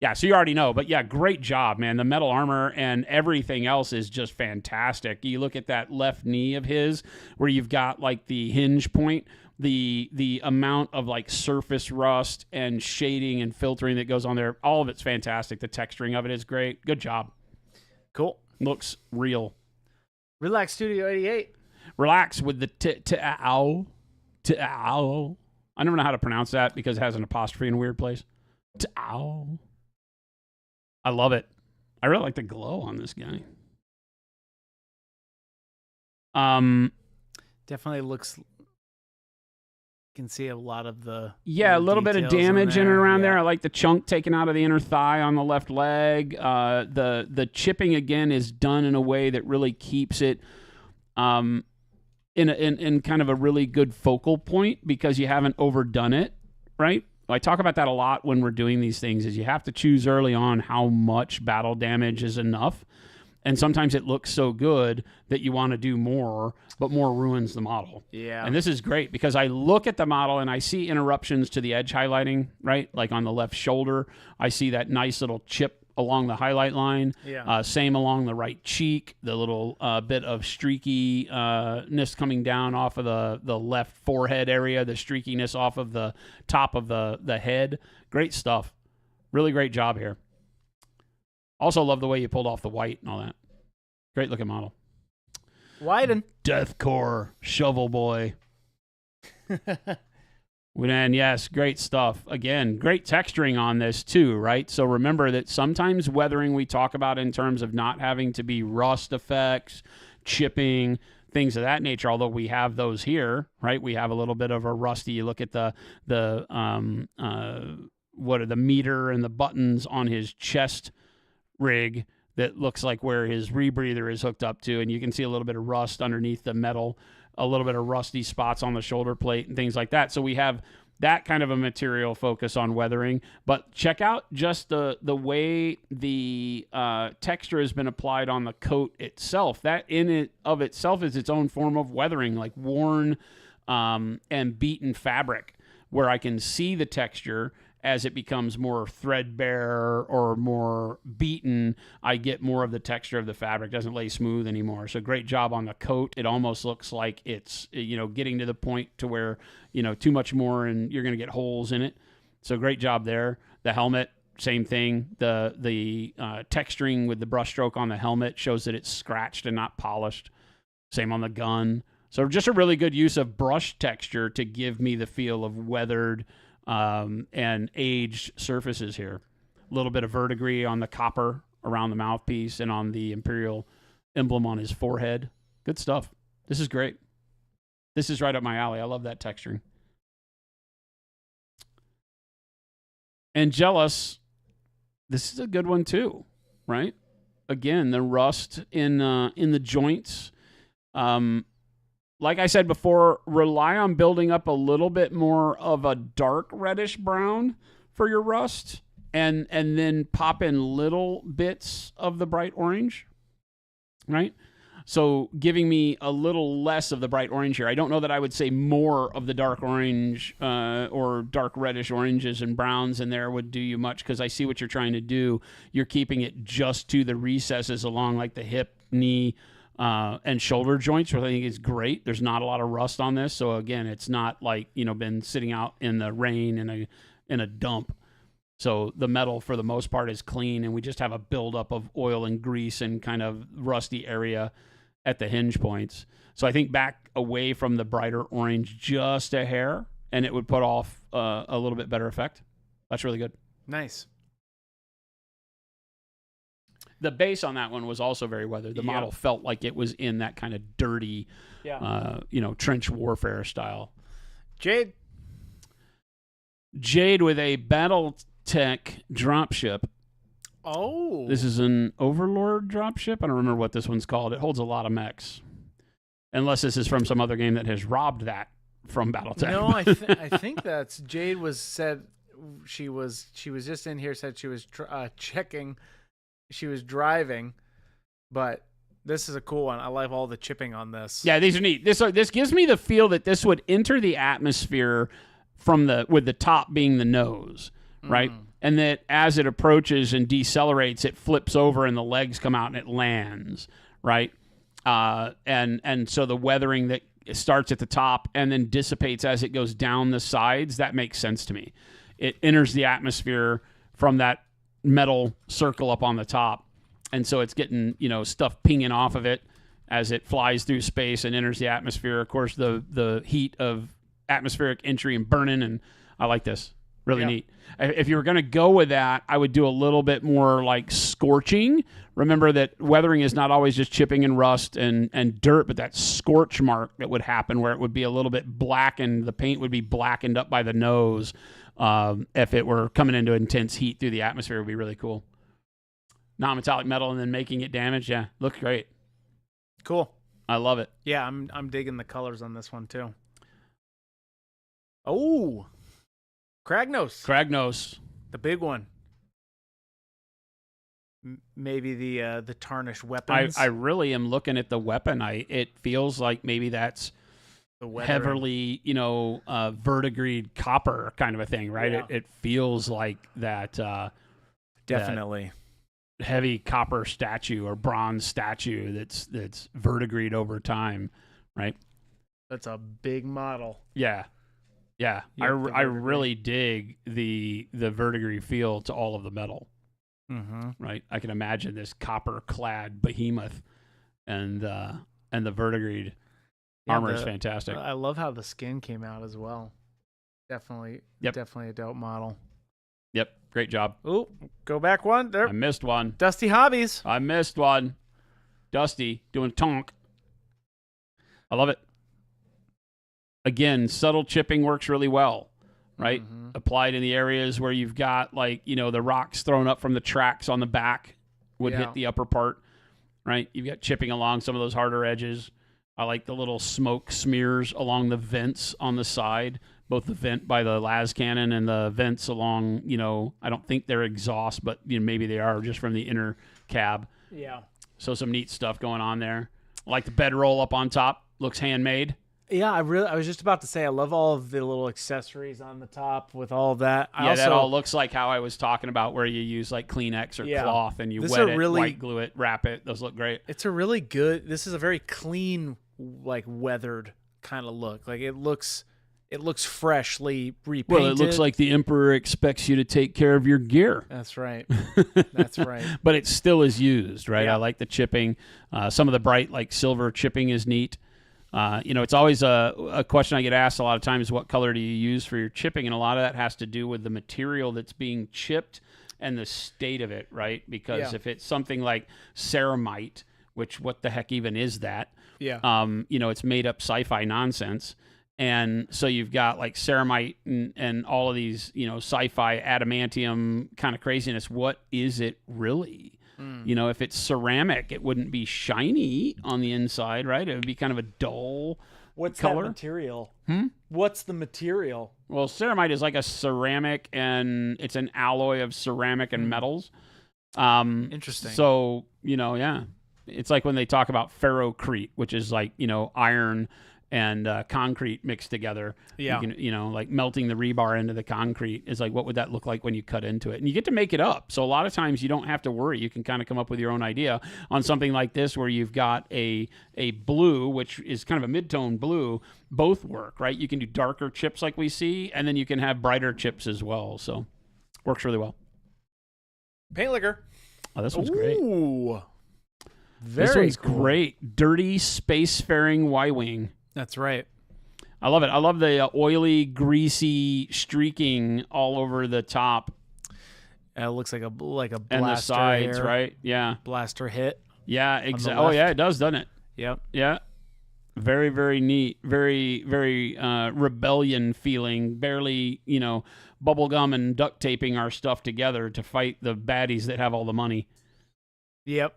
Yeah, so you already know, but yeah, great job, man. The metal armor and everything else is just fantastic. You look at that left knee of his, where you've got like the hinge point, the amount of like surface rust and shading and filtering that goes on there, all of it's fantastic. The texturing of it is great. Good job. Cool. Looks real. Relax Studio 88. Relax with the T-ow. T-ow. I never know how to pronounce that because it has an apostrophe in a weird place. T-ow. I love it. I really like the glow on this guy. Definitely looks. You can see a lot of the a little bit of damage in and around there. I like the chunk taken out of the inner thigh on the left leg. The chipping again is done in a way that really keeps it in kind of a really good focal point because you haven't overdone it, right? I talk about that a lot when we're doing these things. Is you have to choose early on how much battle damage is enough. And sometimes it looks so good that you want to do more, but more ruins the model. Yeah. And this is great because I look at the model and I see interruptions to the edge highlighting, right? Like on the left shoulder, I see that nice little chip along the highlight line. Yeah. Same along the right cheek, the little bit of streakiness coming down off of the left forehead area, the streakiness off of the top of the head. Great stuff. Really great job here. Also love the way you pulled off the white and all that. Great looking model. Widen. Deathcore Shovel Boy. And yes, great stuff. Again, great texturing on this too, right? So remember that sometimes weathering we talk about in terms of not having to be rust effects, chipping, things of that nature, although we have those here, right? We have a little bit of a rusty. You look at the meter and the buttons on his chest rig that looks like where his rebreather is hooked up to, and you can see a little bit of rust underneath the metal, a little bit of rusty spots on the shoulder plate and things like that. So we have that kind of a material focus on weathering. But check out just the way the texture has been applied on the coat itself. That in it of itself is its own form of weathering, like worn and beaten fabric, where I can see the texture. As it becomes more threadbare or more beaten, I get more of the texture of the fabric. It doesn't lay smooth anymore. So great job on the coat. It almost looks like it's, getting to the point to where, too much more and you're going to get holes in it. So great job there. The helmet, same thing. The texturing with the brushstroke on the helmet shows that it's scratched and not polished. Same on the gun. So just a really good use of brush texture to give me the feel of weathered and aged surfaces here. A little bit of verdigris on the copper around the mouthpiece and on the Imperial emblem on his forehead. Good stuff. This is great. This is right up my alley. I love that texturing. Angelus, this is a good one too, right? Again, the rust in the joints. Like I said before, rely on building up a little bit more of a dark reddish brown for your rust and then pop in little bits of the bright orange, right? So giving me a little less of the bright orange here. I don't know that I would say more of the dark orange or dark reddish oranges and browns in there would do you much because I see what you're trying to do. You're keeping it just to the recesses along like the hip, knee, and shoulder joints, which I think is great. There's not a lot of rust on this. So again, it's not like, been sitting out in the rain in a dump. So the metal for the most part is clean and we just have a buildup of oil and grease and kind of rusty area at the hinge points. So I think back away from the brighter orange just a hair and it would put off a little bit better effect. That's really good. Nice. The base on that one was also very weathered. The model felt like it was in that kind of dirty, trench warfare style. Jade with a BattleTech dropship. Oh. This is an Overlord dropship. I don't remember what this one's called. It holds a lot of mechs. Unless this is from some other game that has robbed that from BattleTech. No, I think that's Jade said she was just in here, said she was checking. She was driving, but this is a cool one. I like all the chipping on this. Yeah, these are neat. This gives me the feel that this would enter the atmosphere with the top being the nose, right? And that as it approaches and decelerates, it flips over and the legs come out and it lands, right? And so the weathering that starts at the top and then dissipates as it goes down the sides, that makes sense to me. It enters the atmosphere from that metal circle up on the top And so it's getting, stuff pinging off of it as it flies through space and enters the atmosphere. Of course, the heat of atmospheric entry and burning, and I like this. Really neat. If you were going to go with that, I would do a little bit more like scorching. Remember that weathering is not always just chipping and rust and dirt, but that scorch mark that would happen where it would be a little bit blackened. The paint would be blackened up by the nose. If it were coming into intense heat through the atmosphere, it would be really cool. Non-metallic metal and then making it damage. Yeah, looks great. Cool. I love it. Yeah, I'm digging the colors on this one too. Oh, Kragnos, the big one. Maybe the tarnished weapons. I really am looking at the weapon. It feels like maybe that's the heavily, verdigreed copper kind of a thing, right? Yeah. It feels like that. Definitely. That heavy copper statue or bronze statue that's verdigreed over time, right? That's a big model. Yeah. Yeah, Yep, I really dig the verdigris feel to all of the metal. Mm-hmm. Right, I can imagine this copper-clad behemoth, and the verdigris armor is fantastic. I love how the skin came out as well. Definitely a dope model. Yep, great job. Ooh, go back one. There. I missed one. Dusty Hobbies. I missed one. Dusty doing tonk. I love it. Again, subtle chipping works really well, right? Mm-hmm. Applied in the areas where you've got the rocks thrown up from the tracks on the back would hit the upper part, right? You've got chipping along some of those harder edges. I like the little smoke smears along the vents on the side, both the vent by the las cannon and the vents along, I don't think they're exhaust, but maybe they are just from the inner cab. Yeah. So some neat stuff going on there. I like the bedroll up on top. Looks handmade. Yeah, I was just about to say, I love all of the little accessories on the top with all of that. That all looks like how I was talking about, where you use like Kleenex or cloth and you wet it, white glue it, wrap it. Those look great. It's a really good. This is a very clean, like weathered kind of look. Like it looks freshly repainted. Well, it looks like the Emperor expects you to take care of your gear. That's right. That's right. But it still is used, right? Yeah. I like the chipping. Some of the bright like silver chipping is neat. It's always a question I get asked a lot of times, what color do you use for your chipping? And a lot of that has to do with the material that's being chipped and the state of it, right? Because if it's something like ceramite, which what the heck even is that? Yeah. It's made up sci-fi nonsense. And so you've got like ceramite and all of these, sci-fi adamantium kind of craziness. What is it really? If it's ceramic, it wouldn't be shiny on the inside, right? It would be kind of a dull color. That material? What's the material? Well, ceramite is like a ceramic, and it's an alloy of ceramic and metals. Interesting. So, it's like when they talk about ferrocrete, which is like, iron and concrete mixed together. Yeah. Like melting the rebar into the concrete is like, what would that look like when you cut into it? And you get to make it up. So a lot of times you don't have to worry. You can kind of come up with your own idea on something like this, where you've got a blue, which is kind of a mid-tone blue. Both work, right? You can do darker chips like we see, and then you can have brighter chips as well. So works really well. Paint liquor. Oh, this one's great. Ooh. This one's great. Dirty Spacefaring Y-Wing. That's right. I love it. I love the oily, greasy streaking all over the top. It looks like a blaster and the sides, hair. right? Yeah. Blaster hit. Yeah, exactly. Oh, yeah, it does, doesn't it? Yep. Yeah. Very, very neat. Very, very rebellion feeling. Barely, bubblegum and duct taping our stuff together to fight the baddies that have all the money. Yep.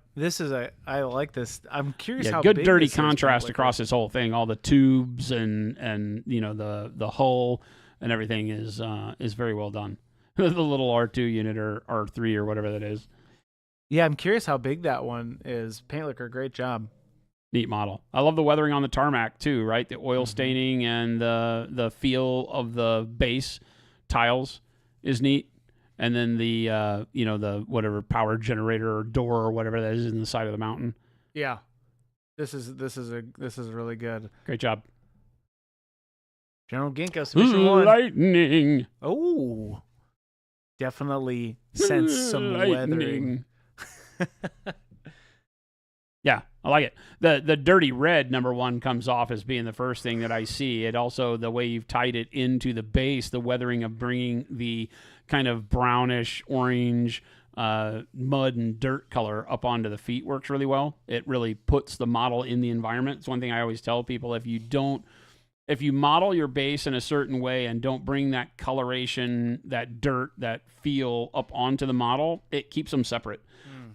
I like this. I'm curious how good big dirty this contrast is, across this whole thing. All the tubes and the hull and everything is very well done. The little R2 unit or R3 or whatever that is. Yeah, I'm curious how big that one is. Paint liquor, great job. Neat model. I love the weathering on the tarmac too, right? The oil staining and the feel of the base tiles is neat. And then the whatever power generator or door or whatever that is in the side of the mountain. Yeah. This is really good. Great job. General Ginkgo submission 1. Lightning. Oh. Definitely sense some weathering. I like it. The dirty red, number one, comes off as being the first thing that I see. It also, the way you've tied it into the base, the weathering of bringing the kind of brownish, orange, mud and dirt color up onto the feet works really well. It really puts the model in the environment. It's one thing I always tell people, if you model your base in a certain way and don't bring that coloration, that dirt, that feel up onto the model, it keeps them separate.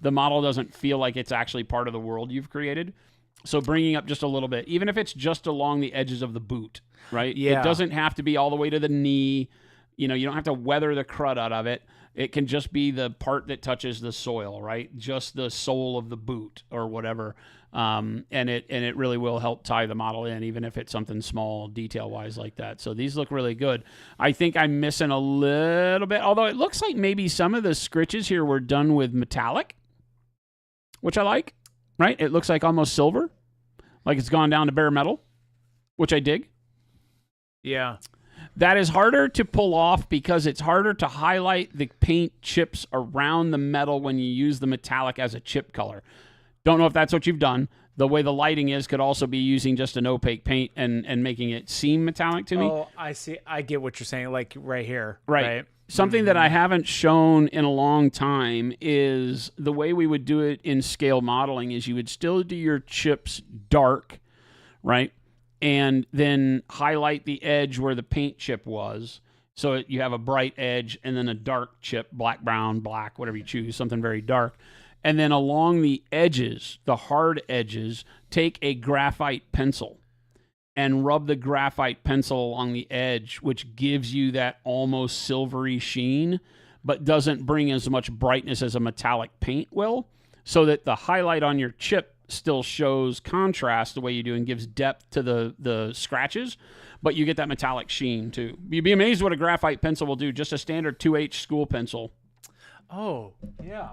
The model doesn't feel like it's actually part of the world you've created. So bringing up just a little bit, even if it's just along the edges of the boot, right? Yeah. It doesn't have to be all the way to the knee. You don't have to weather the crud out of it. It can just be the part that touches the soil, right? Just the sole of the boot or whatever. And it really will help tie the model in, even if it's something small detail-wise like that. So these look really good. I think I'm missing a little bit, although it looks like maybe some of the scritches here were done with metallic, which I like, right? It looks like almost silver, like it's gone down to bare metal, which I dig. Yeah. That is harder to pull off because it's harder to highlight the paint chips around the metal when you use the metallic as a chip color. Don't know if that's what you've done. The way the lighting is could also be using just an opaque paint and making it seem metallic to me. Oh, I see. I get what you're saying, like right here. Right. Something that I haven't shown in a long time is the way we would do it in scale modeling is you would still do your chips dark, right? And then highlight the edge where the paint chip was. So you have a bright edge and then a dark chip, black, brown, black, whatever you choose, something very dark. And then along the edges, the hard edges, take a graphite pencil and rub the graphite pencil along the edge, which gives you that almost silvery sheen, but doesn't bring as much brightness as a metallic paint will, so that the highlight on your chip still shows contrast the way you do and gives depth to the scratches, but you get that metallic sheen too. You'd be amazed what a graphite pencil will do, just a standard 2H school pencil. Oh, yeah.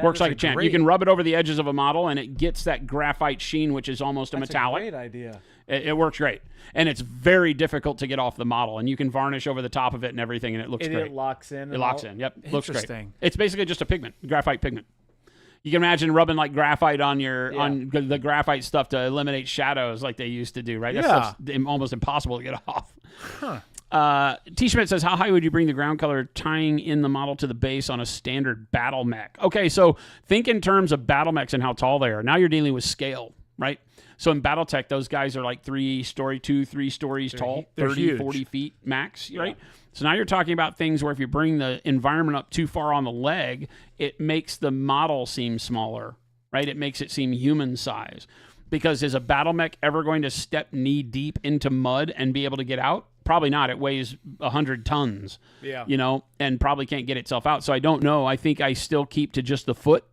Works like a champ. You can rub it over the edges of a model, and it gets that graphite sheen, which is almost a metallic. That's a great idea. It works great. And it's very difficult to get off the model, and you can varnish over the top of it and everything, and it looks great. It locks in. It locks in, yep. Looks great. Interesting. It's basically just a pigment, graphite pigment. You can imagine rubbing like graphite on on the graphite stuff to eliminate shadows like they used to do, right? That stuff's almost impossible to get off. Huh. T. Schmidt says, how high would you bring the ground color tying in the model to the base on a standard battle mech? Okay, so think in terms of battle mechs and how tall they are. Now you're dealing with scale, right? So in Battletech, those guys are like 3 stories tall, 30, huge. 40 feet max, right? So now you're talking about things where if you bring the environment up too far on the leg, it makes the model seem smaller, right? It makes it seem human size. Because is a battle mech ever going to step knee deep into mud and be able to get out? Probably not. It weighs 100 tons, and probably can't get itself out. So I don't know. I think I still keep to just the foot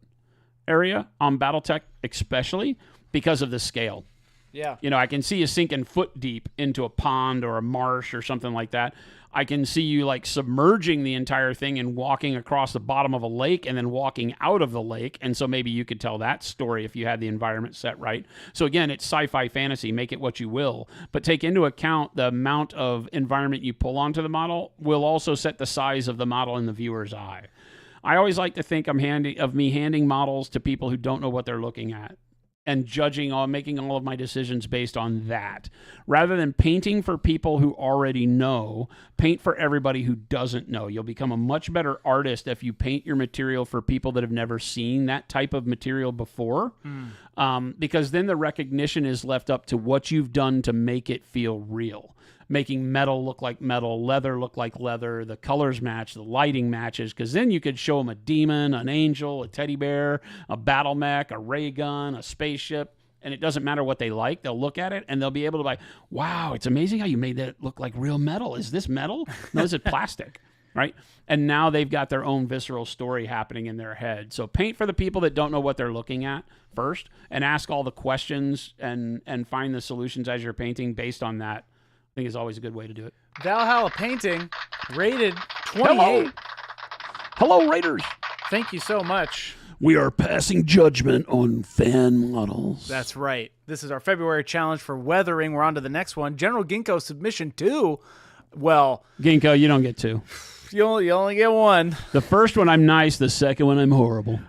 area on Battletech, especially because of the scale. Yeah. I can see you sinking foot deep into a pond or a marsh or something like that. I can see you like submerging the entire thing and walking across the bottom of a lake and then walking out of the lake. And so maybe you could tell that story if you had the environment set right. So again, it's sci-fi fantasy, make it what you will, but take into account the amount of environment you pull onto the model will also set the size of the model in the viewer's eye. I always like to think of me handing models to people who don't know what they're looking at and making all of my decisions based on that. Rather than painting for people who already know, paint for everybody who doesn't know. You'll become a much better artist if you paint your material for people that have never seen that type of material before, because then the recognition is left up to what you've done to make it feel real. Making metal look like metal, leather look like leather, the colors match, the lighting matches, because then you could show them a demon, an angel, a teddy bear, a battle mech, a ray gun, a spaceship, and it doesn't matter what they like. They'll look at it, and they'll be able to be like, wow, it's amazing how you made that look like real metal. Is this metal? No, this is plastic, right? And now they've got their own visceral story happening in their head. So paint for the people that don't know what they're looking at first, and ask all the questions and find the solutions as you're painting based on that. I think is always a good way to do it. Valhalla Painting, rated 28. Hello, Raiders. Thank you so much. We are passing judgment on fan models. That's right. This is our February challenge for weathering. We're on to the next one. General Ginkgo submission 2. Well, Ginkgo, you don't get 2. You only get 1. The first one I'm nice. The second one I'm horrible.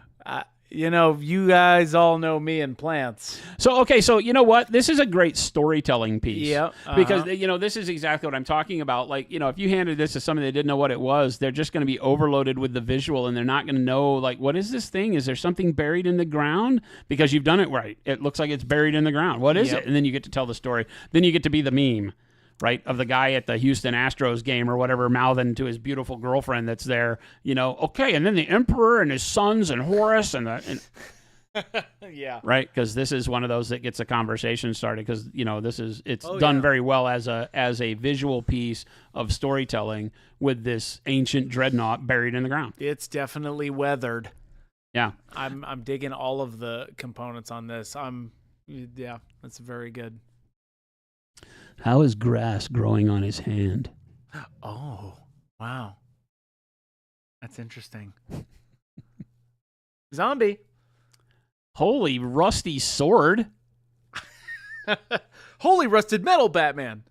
You guys all know me and plants. So, okay, so you know what? This is a great storytelling piece. Yep. Because, this is exactly what I'm talking about. Like, if you handed this to somebody that didn't know what it was, they're just going to be overloaded with the visual, and they're not going to know, like, what is this thing? Is there something buried in the ground? Because you've done it right. It looks like it's buried in the ground. What is it? And then you get to tell the story. Then you get to be the meme, right, of the guy at the Houston Astros game or whatever, mouthing to his beautiful girlfriend that's there, okay, and then the emperor and his sons and Horus and yeah. Right, because this is one of those that gets a conversation started because, it's Oh, done yeah. very well as a visual piece of storytelling with this ancient dreadnought buried in the ground. It's definitely weathered. Yeah. I'm digging all of the components on this. That's very good. How is grass growing on his hand? Oh, wow. That's interesting. Zombie. Holy rusty sword. Holy rusted metal Batman.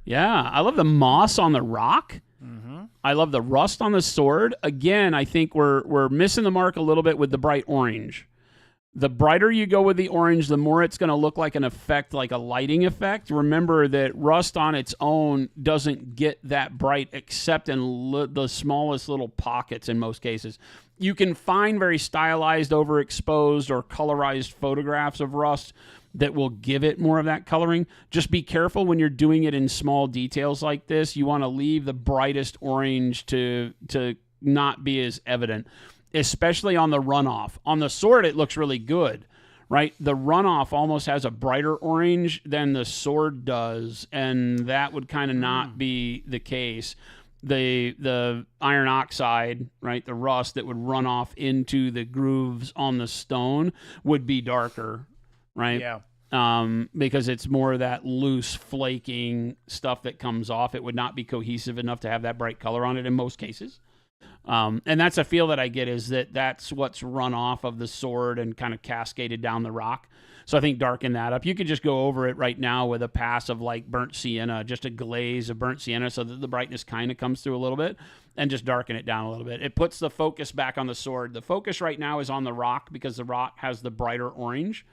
Yeah, I love the moss on the rock. Mm-hmm. I love the rust on the sword. Again, I think we're missing the mark a little bit with the bright orange. The brighter you go with the orange, the more it's going to look like an effect, like a lighting effect. Remember that rust on its own doesn't get that bright except in the smallest little pockets in most cases. You can find very stylized, overexposed, or colorized photographs of rust that will give it more of that coloring. Just be careful when you're doing it in small details like this. You want to leave the brightest orange to not be as evident, especially on the runoff. On the sword, it looks really good, right? The runoff almost has a brighter orange than the sword does, and that would kind of not be the case. The iron oxide, right, the rust that would run off into the grooves on the stone would be darker, right? Yeah. Because it's more of that loose, flaking stuff that comes off. It would not be cohesive enough to have that bright color on it in most cases. And that's a feel that I get is that's what's run off of the sword and kind of cascaded down the rock. So I think darken that up. You could just go over it right now with a pass of like burnt sienna, just a glaze of burnt sienna so that the brightness kind of comes through a little bit and just darken it down a little bit. It puts the focus back on the sword. The focus right now is on the rock because the rock has the brighter orange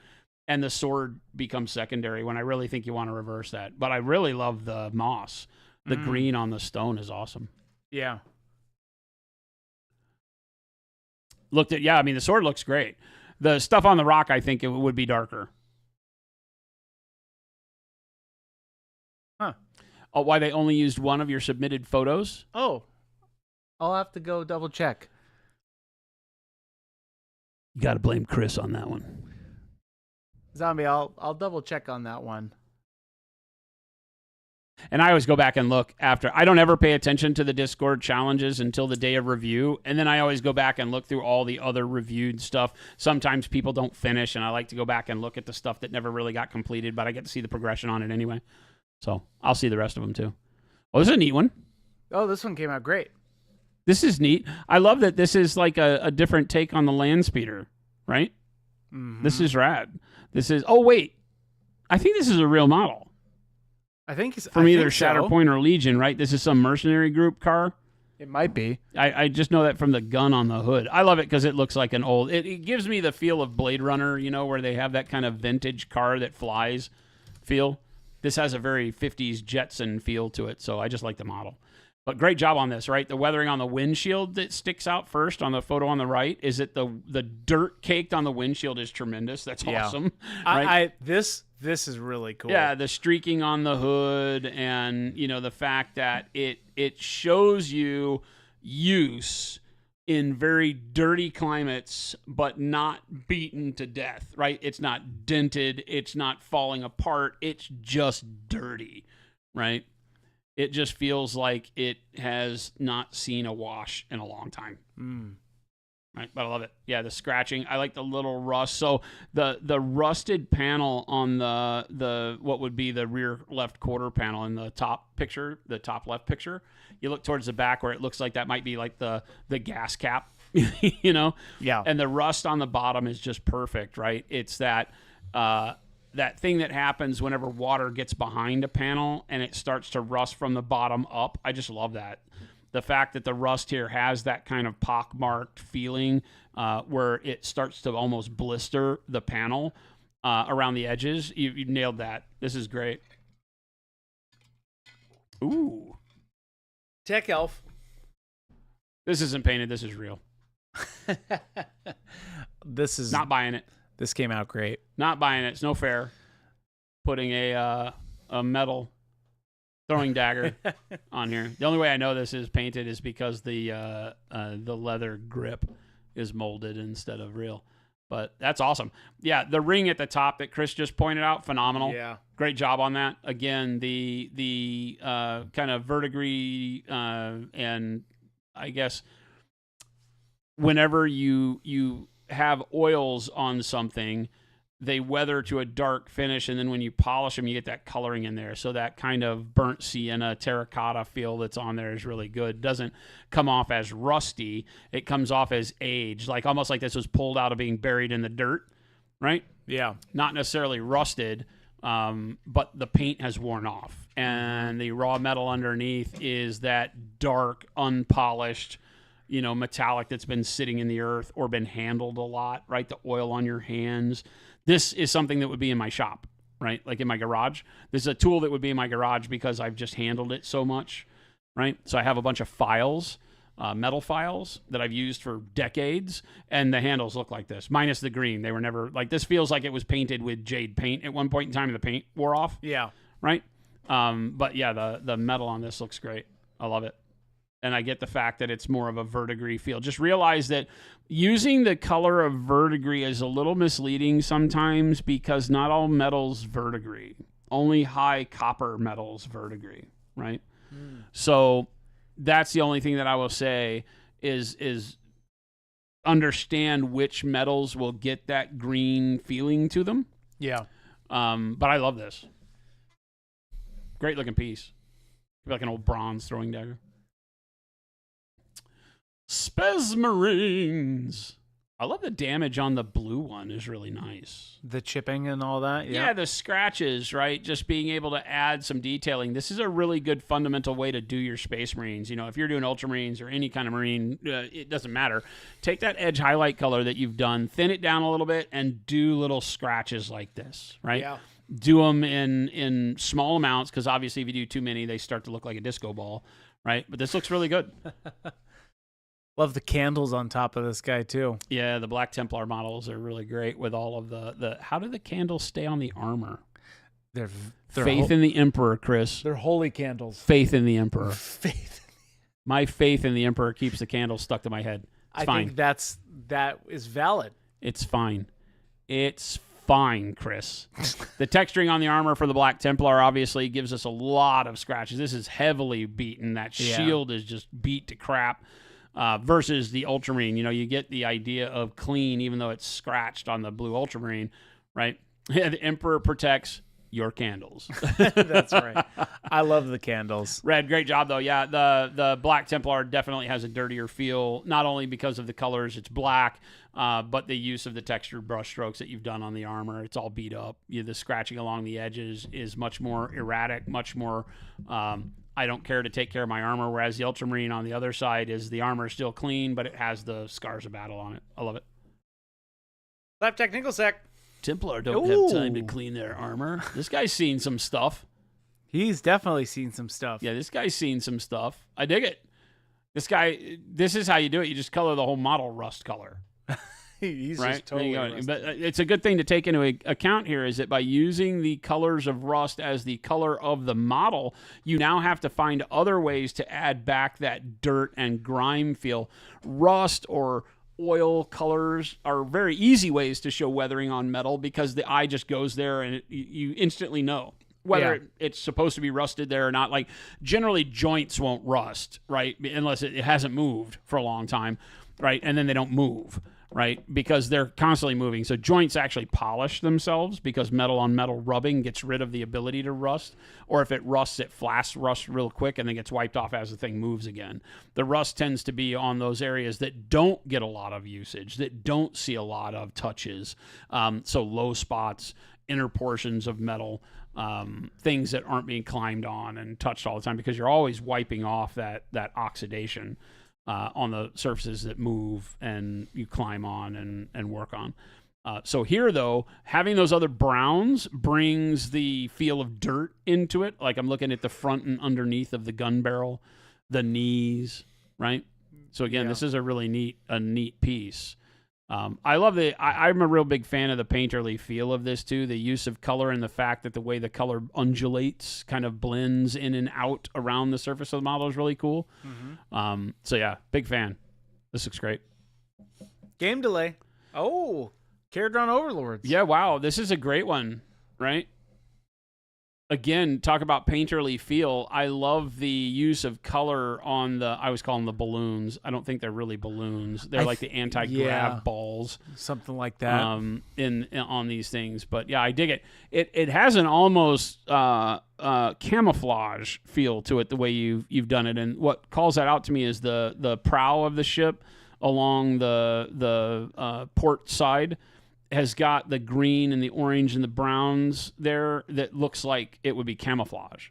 and the sword becomes secondary when I really think you want to reverse that. But I really love the moss. The green on the stone is awesome. Yeah. The sword looks great. The stuff on the rock, I think it would be darker. Huh. Oh, why they only used one of your submitted photos? Oh, I'll have to go double check. You got to blame Chris on that one. Zombie, I'll double check on that one. And I always go back and look after. I don't ever pay attention to the Discord challenges until the day of review. And then I always go back and look through all the other reviewed stuff. Sometimes people don't finish, and I like to go back and look at the stuff that never really got completed, but I get to see the progression on it anyway. So I'll see the rest of them too. Oh, this is a neat one. Oh, this one came out great. This is neat. I love that this is like a different take on the land speeder, right? Mm-hmm. This is rad. Oh, wait. I think this is a real model. I think from either so. Shatterpoint or Legion, right? This is some mercenary group car. It might be. I just know that from the gun on the hood. I love it because it looks like an old... It gives me the feel of Blade Runner, where they have that kind of vintage car that flies feel. This has a very 50s Jetson feel to it, so I just like the model. But great job on this, right? The weathering on the windshield that sticks out first on the photo on the right is that the dirt caked on the windshield is tremendous. That's awesome. Right? This is really cool. Yeah, the streaking on the hood and, the fact that it shows you use in very dirty climates, but not beaten to death, right? It's not dented. It's not falling apart. It's just dirty, right? It just feels like it has not seen a wash in a long time. Right, but I love it. Yeah, the scratching. I like the little rust. So the rusted panel on the what would be the rear left quarter panel in the top picture, the top left picture. You look towards the back where it looks like that might be like the gas cap, Yeah. And the rust on the bottom is just perfect, right? It's that thing that happens whenever water gets behind a panel and it starts to rust from the bottom up. I just love that. the fact that the rust here has that kind of pockmarked feeling where it starts to almost blister the panel around the edges. You nailed that. This is great. Ooh. Tech Elf. This isn't painted. This is real. This is not buying it. This came out great. Not buying it. It's no fair. Putting a metal throwing dagger on here. The only way I know this is painted is because the leather grip is molded instead of real. But that's awesome. Yeah, the ring at the top that Chris just pointed out, phenomenal. Yeah. Great job on that. Again, the kind of verdigris and I guess whenever you have oils on something, they weather to a dark finish, and then when you polish them, you get that coloring in there. So that kind of burnt sienna, terracotta feel that's on there is really good. It doesn't come off as rusty. It comes off as aged, like almost like this was pulled out of being buried in the dirt, right? Yeah. Not necessarily rusted, but the paint has worn off. And the raw metal underneath is that dark, unpolished, metallic that's been sitting in the earth or been handled a lot, right? The oil on your hands. This is something that would be in my shop, right? Like in my garage. This is a tool that would be in my garage because I've just handled it so much, right? So I have a bunch of files, metal files that I've used for decades, and the handles look like this, minus the green. They were never, like, this feels like it was painted with jade paint at one point in time and the paint wore off. Yeah. Right? But yeah, the metal on this looks great. I love it. And I get the fact that it's more of a verdigris feel. Just realize that using the color of verdigris is a little misleading sometimes because not all metals verdigris. Only high copper metals verdigris, right? So that's the only thing that I will say is understand which metals will get that green feeling to them. Yeah. But I love this. Great looking piece. Like an old bronze throwing dagger. Spesmarines. I love the damage on the blue one is really nice. The chipping and all that. Yeah, the scratches, right? Just being able to add some detailing. This is a really good fundamental way to do your Space Marines. If you're doing Ultramarines or any kind of Marine, it doesn't matter. Take that edge highlight color that you've done, thin it down a little bit, and do little scratches like this, right? Yeah. Do them in small amounts because obviously if you do too many, they start to look like a disco ball, right? But this looks really good. Love the candles on top of this guy too. Yeah, the Black Templar models are really great with all of the how do the candles stay on the armor? They're faith in the Emperor, Chris. They're holy candles. Faith in the Emperor. Faith. My faith in the Emperor keeps the candles stuck to my head. It's fine. I think that is valid. It's fine. It's fine, Chris. The texturing on the armor for the Black Templar obviously gives us a lot of scratches. This is heavily beaten. That shield is just beat to crap. Versus the Ultramarine, you get the idea of clean, even though it's scratched on the blue Ultramarine, right? The Emperor protects your candles. That's right. I love the candles. Red, great job though. Yeah, the Black Templar definitely has a dirtier feel, not only because of the colors, it's black, but the use of the textured brush strokes that you've done on the armor. It's all beat up. The scratching along the edges is much more erratic, much more. I don't care to take care of my armor, whereas the Ultramarine on the other side is the armor is still clean, but it has the scars of battle on it. I love it. Slapjack Nickelsack. Templar don't have time to clean their armor. This guy's seen some stuff. He's definitely seen some stuff. Yeah, this guy's seen some stuff. I dig it. This is how you do it. You just color the whole model rust color. He's right? just totally rusty. But it's a good thing to take into account here is that by using the colors of rust as the color of the model, you now have to find other ways to add back that dirt and grime feel. Rust or oil colors are very easy ways to show weathering on metal because the eye just goes there and you instantly know whether it's supposed to be rusted there or not. Like generally joints won't rust, right? Unless it hasn't moved for a long time, right? And then they don't move. Right, because they're constantly moving. So joints actually polish themselves because metal on metal rubbing gets rid of the ability to rust. Or if it rusts, it flash rusts real quick and then gets wiped off as the thing moves again. The rust tends to be on those areas that don't get a lot of usage, that don't see a lot of touches. So low spots inner portions of metal, things that aren't being climbed on and touched all the time, because you're always wiping off that oxidation on the surfaces that move and you climb on and work on. So here, though, having those other browns brings the feel of dirt into it. Like I'm looking at the front and underneath of the gun barrel, the knees, right? So again, this is a really neat piece. I love I'm a real big fan of the painterly feel of this too. The use of color and the fact that the way the color undulates, kind of blends in and out around the surface of the model is really cool. Mm-hmm. So yeah, big fan. This looks great. Game delay. Oh, Caradron Overlords. Yeah, wow. This is a great one, right? Again, talk about painterly feel. I love the use of color on I always call them the balloons. I don't think they're really balloons. They're like the anti-grav balls. Something like that. On these things. But yeah, I dig it. It has an almost camouflage feel to it, the way you've done it. And what calls that out to me is the prow of the ship along the port side has got the green and the orange and the browns there that looks like it would be camouflage.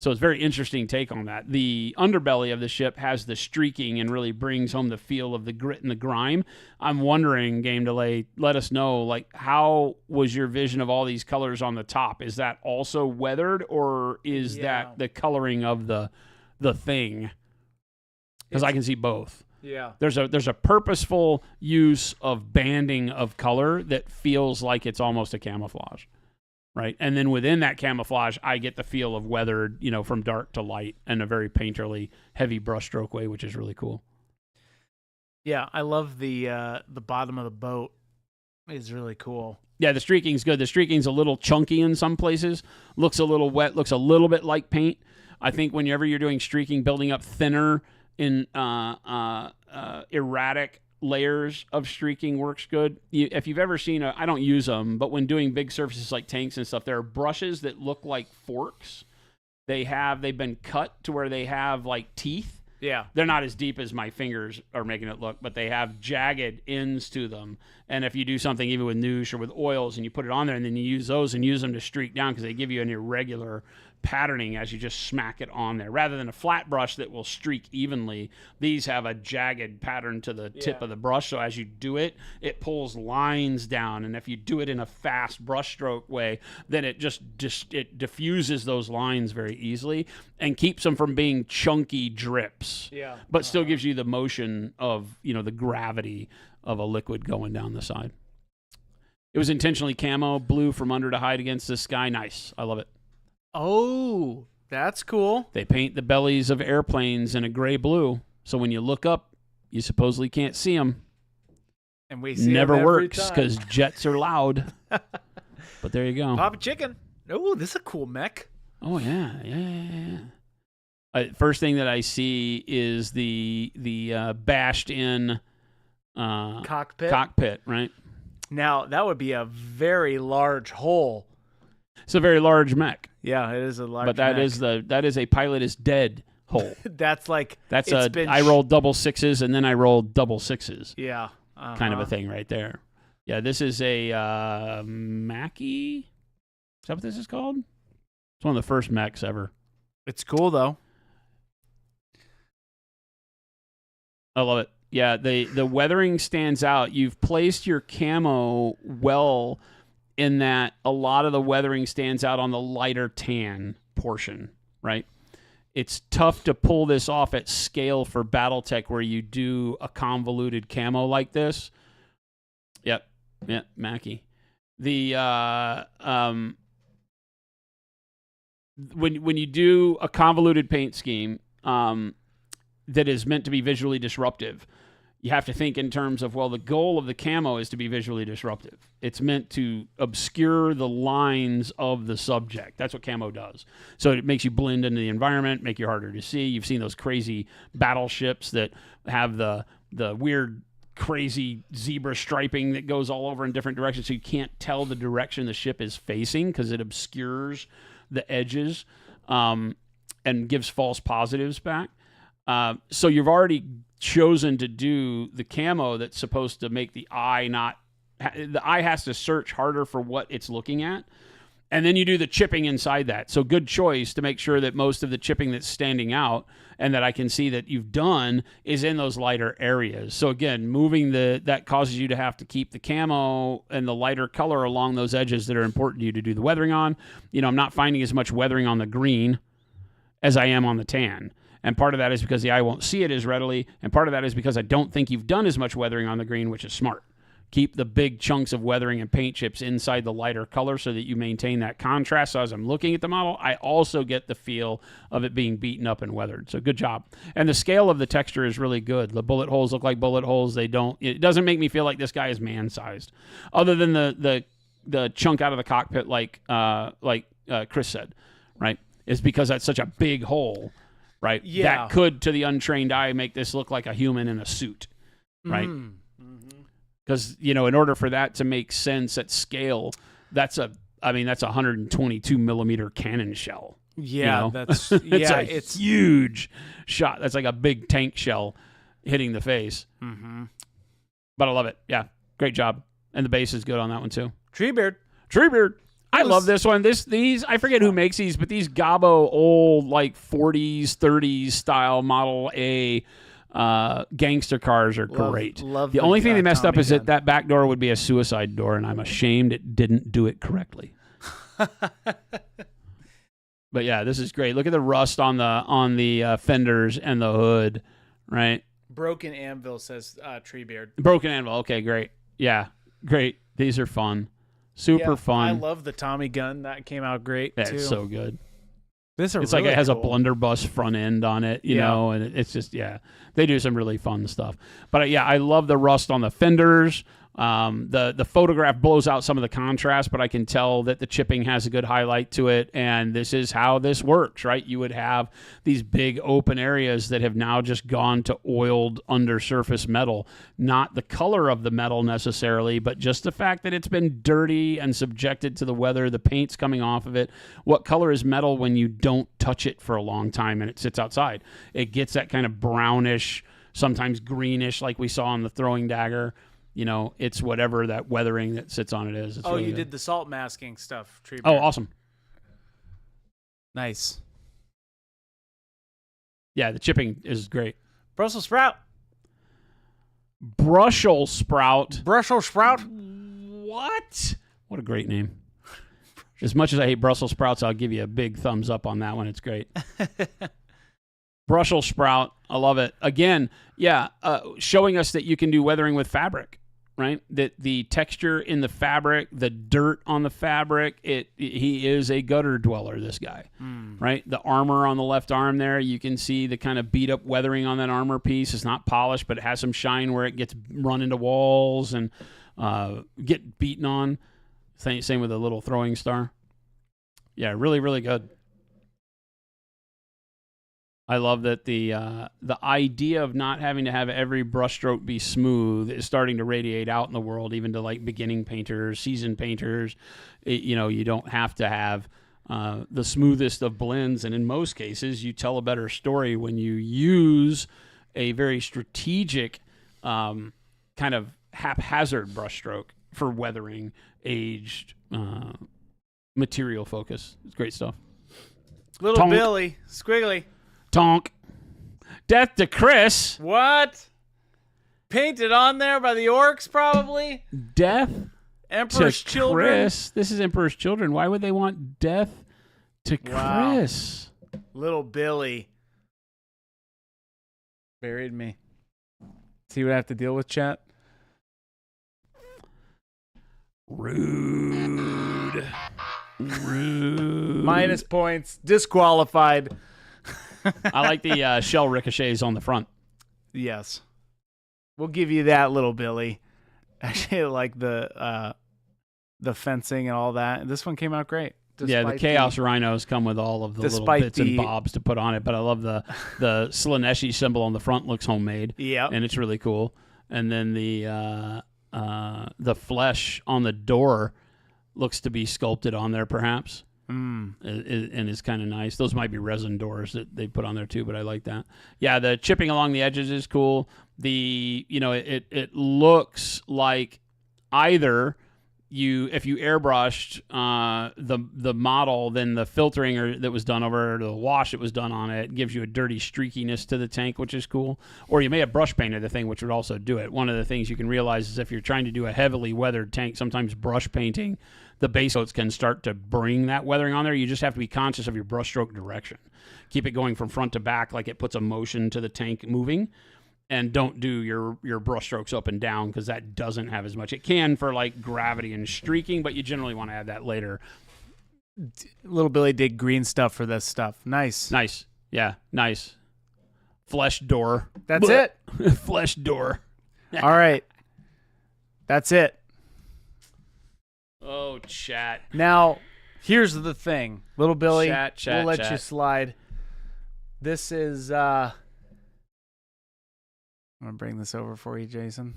So it's a very interesting take on that. The underbelly of the ship has the streaking and really brings home the feel of the grit and the grime. I'm wondering, Game Delay, let us know, like, how was your vision of all these colors on the top? Is that also weathered, or is that the coloring of the thing? Because I can see both. Yeah. There's a purposeful use of banding of color that feels like it's almost a camouflage, right? And then within that camouflage, I get the feel of weathered, from dark to light, in a very painterly, heavy brushstroke way, which is really cool. Yeah, I love the bottom of the boat. Is really cool. Yeah, the streaking's good. The streaking's a little chunky in some places. Looks a little wet. Looks a little bit like paint. I think whenever you're doing streaking, building up thinner in erratic layers of streaking works good. If you've ever seen I don't use them, but when doing big surfaces like tanks and stuff, there are brushes that look like forks. They've been cut to where they have like teeth. Yeah. They're not as deep as my fingers are making it look, but they have jagged ends to them. And if you do something even with nouche or with oils and you put it on there and then you use those and use them to streak down, because they give you an irregular patterning as you just smack it on there. Rather than a flat brush that will streak evenly, these have a jagged pattern to the tip of the brush. So as you do it, it pulls lines down. And if you do it in a fast brushstroke way, then it just it diffuses those lines very easily and keeps them from being chunky drips. Yeah. But still gives you the motion of, the gravity of a liquid going down the side. It was intentionally camo, blue from under to hide against the sky. Nice. I love it. Oh, that's cool. They paint the bellies of airplanes in a gray-blue, so when you look up, you supposedly can't see them. And we see never them every works time. because jets are loud. But there you go. Papa Chicken. Oh, this is a cool mech. Oh yeah. First thing that I see is the bashed in cockpit, right? Now that would be a very large hole. It's a very large mech. Yeah, it is a large. But that mech. is a pilot is dead hole. I rolled double sixes and then I rolled double sixes. Yeah, kind of a thing right there. Yeah, this is a Mackie. Is that what this is called? It's one of the first mechs ever. It's cool though. I love it. Yeah, the weathering stands out. You've placed your camo well, in that a lot of the weathering stands out on the lighter tan portion, right? It's tough to pull this off at scale for Battletech where you do a convoluted camo like this. Yep, Mackie. The when you do a convoluted paint scheme that is meant to be visually disruptive, you have to think in terms of, well, the goal of the camo is to be visually disruptive. It's meant to obscure the lines of the subject. That's what camo does. So it makes you blend into the environment, make you harder to see. You've seen those crazy battleships that have the weird, crazy zebra striping that goes all over in different directions, so you can't tell the direction the ship is facing because it obscures the edges and gives false positives back. So you've already chosen to do the camo that's supposed to make the eye not the eye has to search harder for what it's looking at. And then you do the chipping inside that. So good choice to make sure that most of the chipping that's standing out and that I can see that you've done is in those lighter areas. So again, moving that causes you to have to keep the camo and the lighter color along those edges that are important to you to do the weathering on. I'm not finding as much weathering on the green as I am on the tan. And part of that is because the eye won't see it as readily. And part of that is because I don't think you've done as much weathering on the green, which is smart. Keep the big chunks of weathering and paint chips inside the lighter color so that you maintain that contrast. So as I'm looking at the model, I also get the feel of it being beaten up and weathered. So good job. And the scale of the texture is really good. The bullet holes look like bullet holes. It doesn't make me feel like this guy is man-sized. Other than the chunk out of the cockpit like Chris said, right? Is because that's such a big hole, right? Yeah. That could, to the untrained eye, make this look like a human in a suit, right? Because, in order for that to make sense at scale, that's a 122 millimeter cannon shell. Yeah, it's huge shot. That's like a big tank shell hitting the face. Mm-hmm. But I love it. Yeah, great job. And the base is good on that one too. Treebeard. I love this one. These I forget who makes these, but these Gabo old like 40s, 30s style Model A gangster cars are great. Love the only thing they messed up Tommy is that back door would be a suicide door, and I'm ashamed it didn't do it correctly. But yeah, this is great. Look at the rust on the fenders and the hood, right? Broken Anvil says Treebeard. Broken Anvil. Okay, great. Yeah, great. These are fun. Super fun. I love the Tommy gun. That came out great, too. It's so good. It's really like it has a blunderbuss front end on it, you know, and it's just, they do some really fun stuff. But I love the rust on the fenders. The photograph blows out some of the contrast, but I can tell that the chipping has a good highlight to it, and this is how this works, right? You would have these big open areas that have now just gone to oiled undersurface metal, not the color of the metal necessarily, but just the fact that it's been dirty and subjected to the weather, the paint's coming off of it. What color is metal when you don't touch it for a long time and it sits outside? It gets that kind of brownish, sometimes greenish like we saw on the throwing dagger. It's whatever that weathering that sits on it is. It's really you good. did the salt masking stuff, Treebeard. Oh, awesome. Nice. Yeah, the chipping is great. Brussels sprout. Brussels sprout. Brussels sprout. What? What a great name. As much as I hate Brussels sprouts, I'll give you a big thumbs up on that one. It's great. Brussels sprout. I love it. Again, showing us that you can do weathering with fabric, right? That the texture in the fabric, the dirt on the fabric, he is a gutter dweller, this guy, right? The armor on the left arm there, you can see the kind of beat up weathering on that armor piece. It's not polished, but it has some shine where it gets run into walls and get beaten on. Same with the little throwing star. Yeah, really, really good. I love that the idea of not having to have every brushstroke be smooth is starting to radiate out in the world, even to like beginning painters, seasoned painters. You don't have to have the smoothest of blends, and in most cases, you tell a better story when you use a very strategic kind of haphazard brushstroke for weathering aged material focus. It's great stuff. Little Tonk. Billy. Squiggly. Tonk. Death to Chris. What? Painted on there by the orcs, probably? Death Emperor's to Children? Chris. This is Emperor's Children. Why would they want death to Wow. Chris? Little Billy. Buried me. See what I have to deal with, chat? Rude. Minus points. Disqualified. I like the shell ricochets on the front. Yes. We'll give you that, Little Billy. Actually, I like the fencing and all that. This one came out great. Yeah, the Chaos Rhinos come with all of the little bits and bobs to put on it, but I love the Slaneshi symbol on the front. Looks homemade. Yeah, and it's really cool. And then the flesh on the door looks to be sculpted on there, perhaps, and is kind of nice. Those might be resin doors that they put on there too, but I like that. Yeah, the chipping along the edges is cool. It looks like either if you airbrushed the model, then the filtering that was done over the wash that was done on it gives you a dirty streakiness to the tank, which is cool. Or you may have brush painted the thing, which would also do it. One of the things you can realize is if you're trying to do a heavily weathered tank, sometimes brush painting the base coats can start to bring that weathering on there. You just have to be conscious of your brush stroke direction. Keep it going from front to back like it puts a motion to the tank moving. And don't do your brush strokes up and down because that doesn't have as much. It can for like gravity and streaking, but you generally want to add that later. Little Billy did green stuff for this stuff. Nice. Nice. Yeah, nice. Flesh door. That's it. Flesh door. All right. That's it. Oh, chat. Now, here's the thing. Little Billy, we'll let chat. you slide. This is... I'm going to bring this over for you, Jason.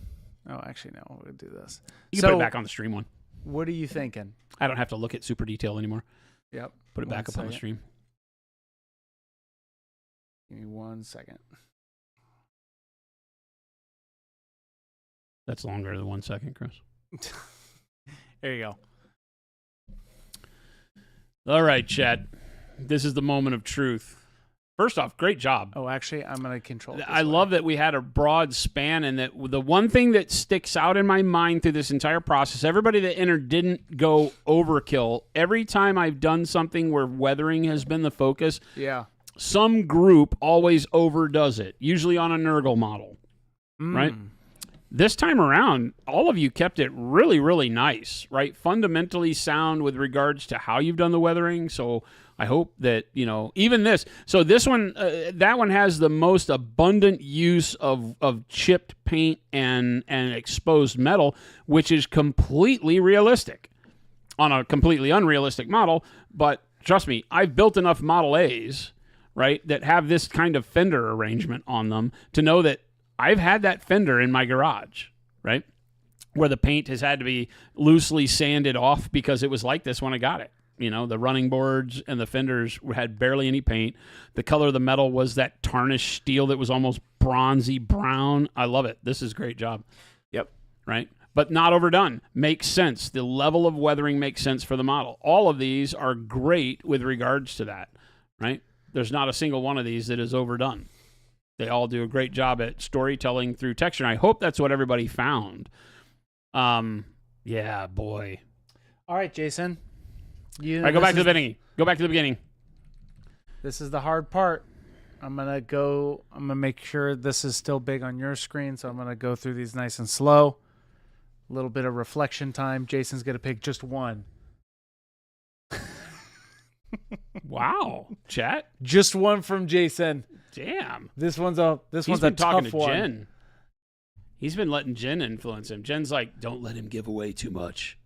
Oh, actually, no. We'll do this. You can put it back on the stream one. What are you thinking? I don't have to look at super detail anymore. Yep. Put it back up on the stream. Give me 1 second. That's longer than 1 second, Chris. There you go. All right, chat. This is the moment of truth. First off, great job. Oh, actually, I'm going to control it. I love that we had a broad span, and that the one thing that sticks out in my mind through this entire process, everybody that entered didn't go overkill. Every time I've done something where weathering has been the focus, some group always overdoes it, usually on a Nurgle model, right? This time around, all of you kept it really, really nice, right? Fundamentally sound with regards to how you've done the weathering, so... I hope that, even this. So this one, that one has the most abundant use of chipped paint and exposed metal, which is completely realistic on a completely unrealistic model. But trust me, I've built enough Model A's, right, that have this kind of fender arrangement on them to know that I've had that fender in my garage, right, where the paint has had to be loosely sanded off because it was like this when I got it. The running boards and the fenders had barely any paint. The color of the metal was that tarnished steel that was almost bronzy brown. I love it. This is a great job. Yep. Right? But not overdone. Makes sense. The level of weathering makes sense for the model. All of these are great with regards to that, right? There's not a single one of these that is overdone. They all do a great job at storytelling through texture. And I hope that's what everybody found. Yeah, boy. All right, Jason. All right, go back to the beginning. Go back to the beginning. This is the hard part. I'm going to make sure this is still big on your screen, so I'm going to go through these nice and slow. A little bit of reflection time. Jason's going to pick just one. Wow, chat. Just one from Jason. Damn. This one's a talking tough to one. Jen. He's been letting Jen influence him. Jen's like, don't let him give away too much.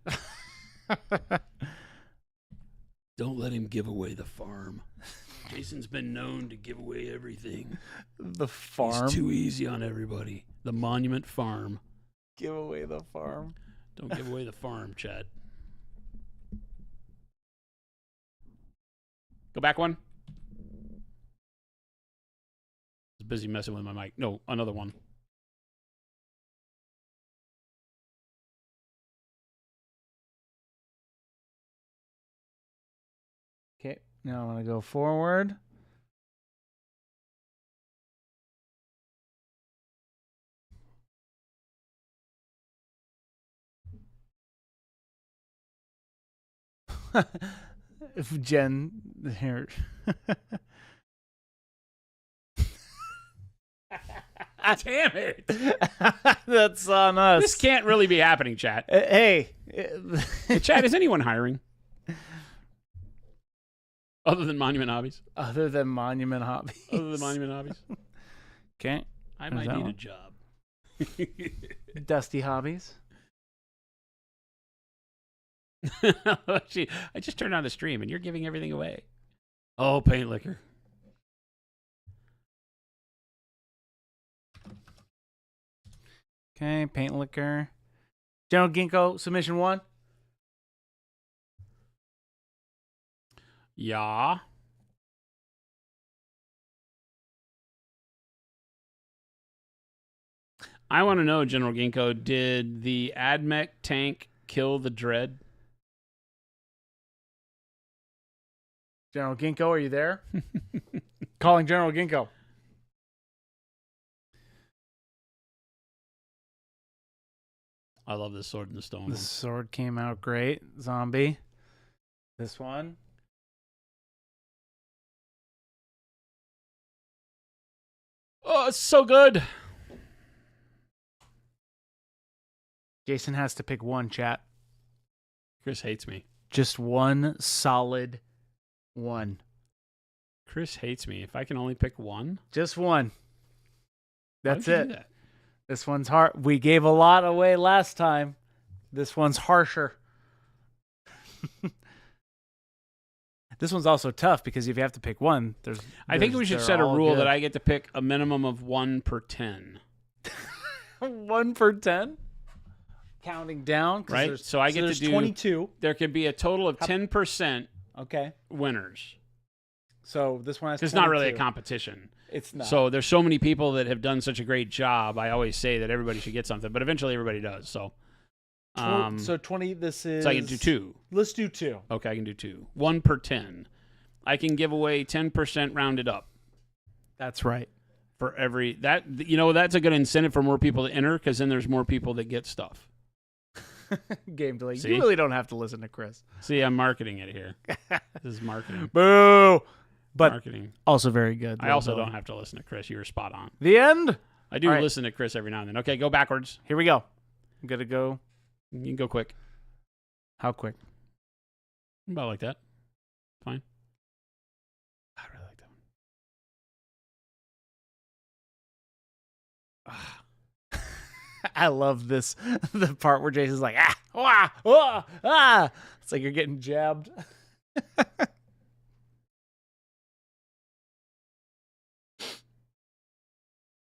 Don't let him give away the farm. Jason's been known to give away everything. The farm? He's too easy on everybody. The Monument Farm. Give away the farm. Don't give away the farm, chat. Go back one. I was busy messing with my mic. No, another one. Okay, now I'm going to go forward. If Jen here. Damn it. That's on us. This can't really be happening, chat. Hey. Hey, chat, is anyone hiring? Other than Monument Hobbies? Other than Monument Hobbies. Other than Monument Hobbies? Okay. I might need a job. Dusty Hobbies. I just turned on the stream and you're giving everything away. Oh, paint liquor. Okay, paint liquor. General Ginkgo, submission 1. Yeah. I want to know, General Ginkgo, did the AdMech tank kill the Dread? General Ginkgo, are you there? Calling General Ginkgo. I love this Sword in the Stone. The sword came out great. Zombie. This one. Oh, it's so good. Jason has to pick one, chat. Chris hates me. Just one solid one. Chris hates me. If I can only pick one, Just one. why That's would you it. do that? This one's hard. We gave a lot away last time. This one's harsher. This one's also tough because if you have to pick one, I think we should they're set a all rule good. that I get to pick a minimum of 1 per 10. 1 per 10? Counting down? 'Cause Right? So I get to there's do 22. There could be a total of 10% Okay. winners. So this one has It's not really a 22. competition. It's not. So there's so many people that have done such a great job. I always say that everybody should get something, but eventually everybody does. So, so 20, this is... so I can do 2. Let's do 2. Okay, I can do 2. 1 per 10. I can give away 10% rounded up That's right. for every that. You know, that's a good incentive for more people to enter because then there's more people that get stuff. Game delay. See? You really don't have to listen to Chris. See, I'm marketing it here. This is marketing. Boo! But Marketing. also very good. I also don't have to listen to Chris. You were spot on. The end? I do All right. listen to Chris every now and then. Okay, go backwards. Here we go. I'm going to go... You can go quick. How quick? About like that. Fine. I really like that one. I love this. The part where Jason's like, It's like you're getting jabbed.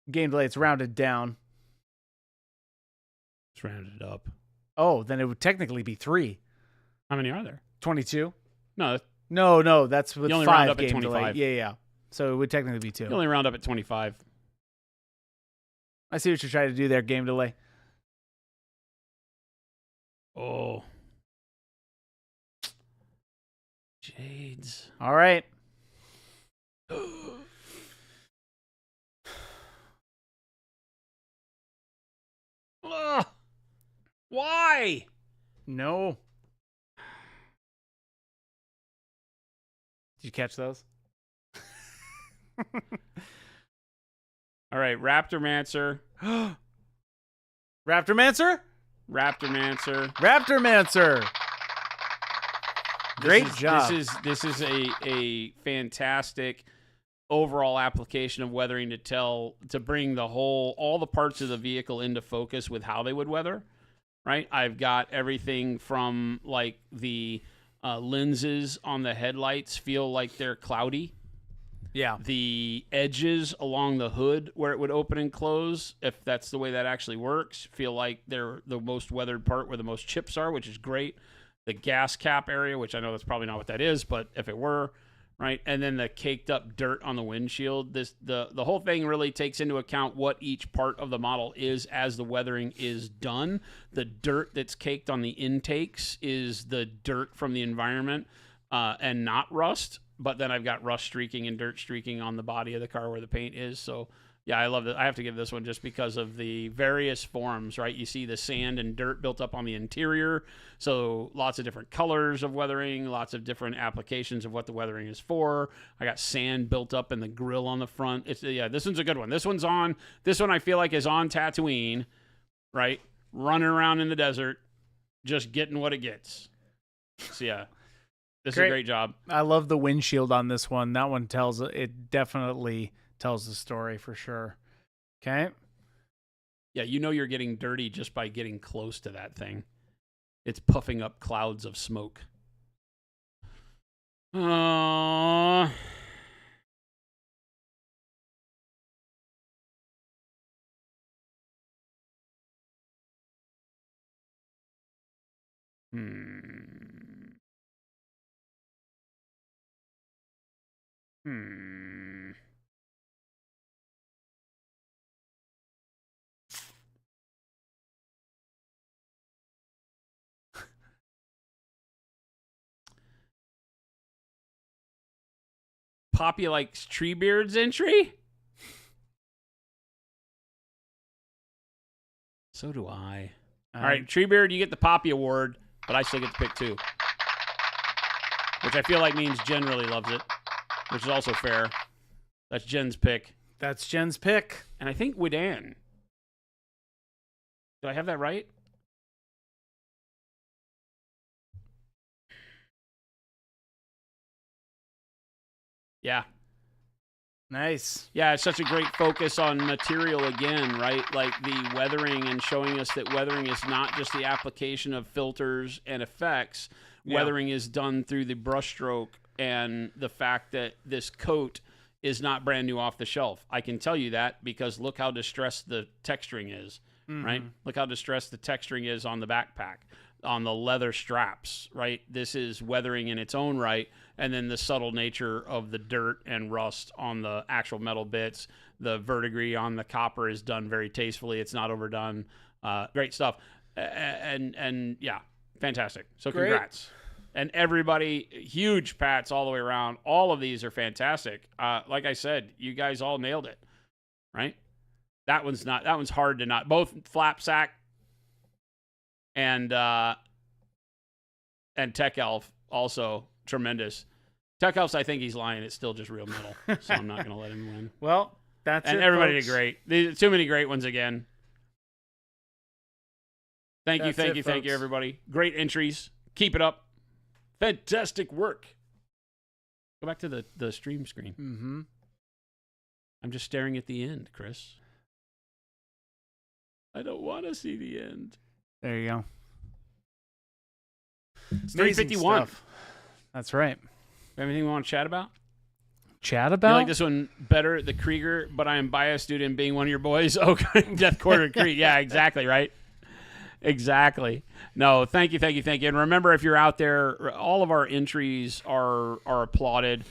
Game delay, it's rounded down. Let's round it up. Oh, then it would technically be 3. How many are there? 22? No, No, that's with You only 5 round up at game delay. 25. Yeah. So it would technically be 2. you only round up at 25. I see what you're trying to do there, game delay. Oh. Jades. All right. Ugh. Why? No. Did you catch those? All right, Raptormancer. Raptormancer? Raptormancer. Raptormancer. Great job. This is a fantastic overall application of weathering to bring all the parts of the vehicle into focus with how they would weather. Right? I've got everything from like the lenses on the headlights feel like they're cloudy. Yeah. The edges along the hood where it would open and close, if that's the way that actually works, feel like they're the most weathered part where the most chips are, which is great. The gas cap area, which I know that's probably not what that is, but if it were, right? And then the caked up dirt on the windshield. The whole thing really takes into account what each part of the model is as the weathering is done. The dirt that's caked on the intakes is the dirt from the environment and not rust. But then I've got rust streaking and dirt streaking on the body of the car where the paint is. So, yeah, I love it. I have to give this one just because of the various forms, right? You see the sand and dirt built up on the interior. So lots of different colors of weathering, lots of different applications of what the weathering is for. I got sand built up in the grill on the front. This one's a good one. This one I feel like is on Tatooine, right? Running around in the desert, just getting what it gets. So, yeah. This is a great job. I love the windshield on this one. That one definitely tells the story for sure. Okay. Yeah, you know you're getting dirty just by getting close to that thing. It's puffing up clouds of smoke. Poppy likes Treebeard's entry? So do I. All right, Treebeard, you get the Poppy Award, but I still get to pick 2. Which I feel like means Jen really loves it, which is also fair. That's Jen's pick. That's Jen's pick. And I think Widan. Do I have that right? Yeah. Nice. Yeah, it's such a great focus on material again, right? Like the weathering and showing us that weathering is not just the application of filters and effects. Yeah. Weathering is done through the brushstroke and the fact that this coat is not brand new off the shelf. I can tell you that because look how distressed the texturing is, right? Look how distressed the texturing is on the backpack, on the leather straps, right? This is weathering in its own right. And then the subtle nature of the dirt and rust on the actual metal bits. The verdigris on the copper is done very tastefully. It's not overdone. Great stuff. And yeah, fantastic. So Great. congrats. And everybody, huge pats all the way around. All of these are fantastic. Like I said, you guys all nailed it, right? That one's hard to not. Both Flapsack and Tech Elf also tremendous. Tech Elf's, I think he's lying. It's still just real metal, so I'm not going to let him win. Well, that's and it, everybody folks. did great. Too many great ones again. Thank you, folks. everybody. Great entries. Keep it up. Fantastic work. Go back to the stream screen. Mm-hmm. I'm just staring at the end, Chris. I don't want to see the end. There you go. It's Amazing 351. stuff. That's right. Anything we want to chat about? Chat You about? like this one better, the Krieger, but I am biased due to him being one of your boys. Okay, Death Quarter Krieg. Yeah, exactly, right? Exactly. No, thank you. And remember, if you're out there, all of our entries are applauded.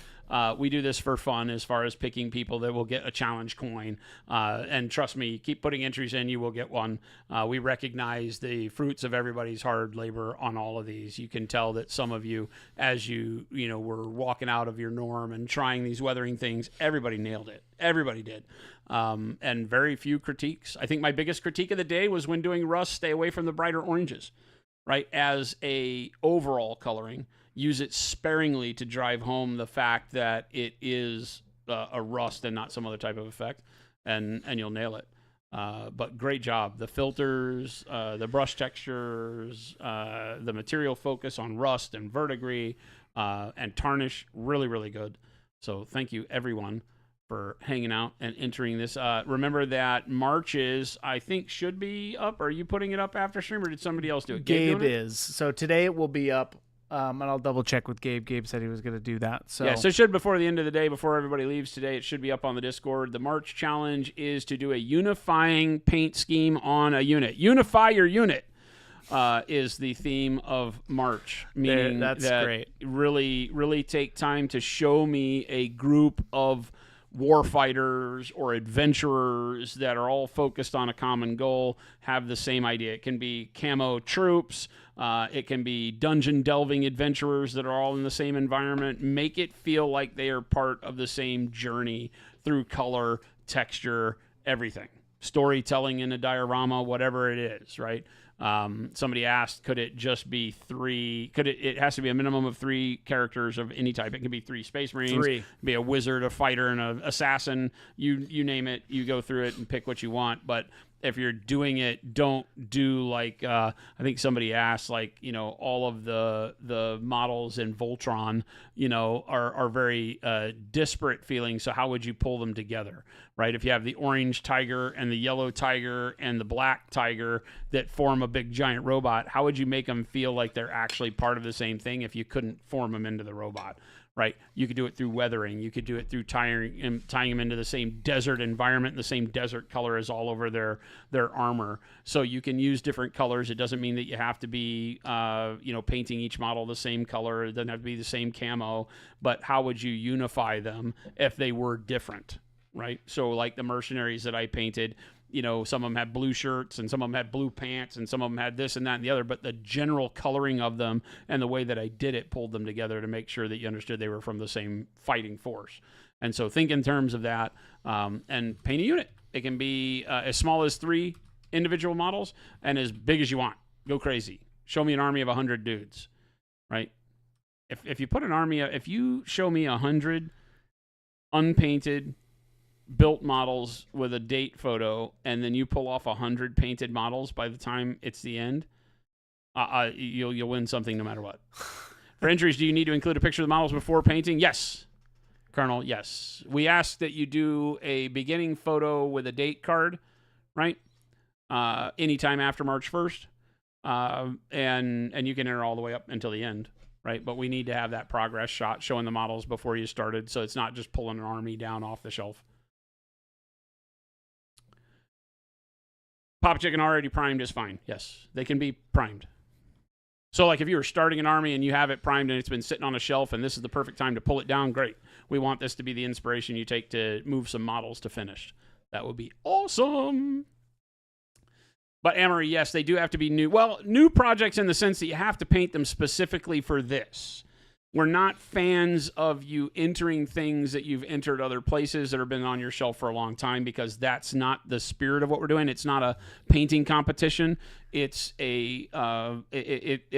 We do this for fun as far as picking people that will get a challenge coin. And trust me, keep putting entries in, you will get one. We recognize the fruits of everybody's hard labor on all of these. You can tell that some of you, as you were walking out of your norm and trying these weathering things, everybody nailed it. Everybody did. And very few critiques. I think my biggest critique of the day was when doing rust, stay away from the brighter oranges, right? As a overall coloring. Use it sparingly to drive home the fact that it is a rust and not some other type of effect, and you'll nail it. But great job. The filters, the brush textures, the material focus on rust and verdigris and tarnish, really, really good. So thank you, everyone, for hanging out and entering this. Remember that Marches, I think, should be up. Are you putting it up after stream, or did somebody else do it? Gabe is. So today it will be up. And I'll double check with Gabe. Gabe said he was going to do that. So yeah, so it should, before the end of the day, before everybody leaves today, it should be up on the Discord. The March challenge is to do a unifying paint scheme on a unit. Unify your unit is the theme of March. Meaning that's that great. Really, really take time to show me a group of warfighters or adventurers that are all focused on a common goal, have the same idea. It can be camo troops, it can be dungeon delving adventurers that are all in the same environment. Make it feel like they are part of the same journey through color, texture, everything. Storytelling in a diorama, whatever it is, right? Somebody asked, could it just be 3? It has to be a minimum of 3 characters of any type. It can be 3 Space Marines, 3. Be a wizard, a fighter, and an assassin. You name it. You go through it and pick what you want. But if you're doing it, don't do like I think somebody asked, like, all of the models in Voltron, are very disparate feeling. So how would you pull them together, right? If you have the orange tiger and the yellow tiger and the black tiger that form a big giant robot, how would you make them feel like they're actually part of the same thing if you couldn't form them into the robot? Right, you could do it through weathering. You could do it through tying them into the same desert environment, the same desert color as all over their armor. So you can use different colors. It doesn't mean that you have to be, painting each model the same color. It doesn't have to be the same camo. But how would you unify them if they were different? Right. So like the mercenaries that I painted, some of them had blue shirts and some of them had blue pants and some of them had this and that and the other, but the general coloring of them and the way that I did it pulled them together to make sure that you understood they were from the same fighting force. And so think in terms of that, and paint a unit. It can be as small as 3 individual models and as big as you want. Go crazy. Show me an army of 100 dudes, right? If you put an army, if you show me 100 unpainted built models with a date photo, and then you pull off 100 painted models by the time it's the end, you'll win something no matter what. For entries, do you need to include a picture of the models before painting? Yes, Colonel, yes. We ask that you do a beginning photo with a date card, right? Anytime after March 1st. And you can enter all the way up until the end, right? But we need to have that progress shot showing the models before you started, so it's not just pulling an army down off the shelf. Pop Chicken already primed is fine. Yes, they can be primed. So like if you were starting an army and you have it primed and it's been sitting on a shelf and this is the perfect time to pull it down, great. We want this to be the inspiration you take to move some models to finished. That would be awesome. But Amory, yes, they do have to be new. Well, new projects in the sense that you have to paint them specifically for this. We're not fans of you entering things that you've entered other places that have been on your shelf for a long time, because that's not the spirit of what we're doing. It's not a painting competition. It's it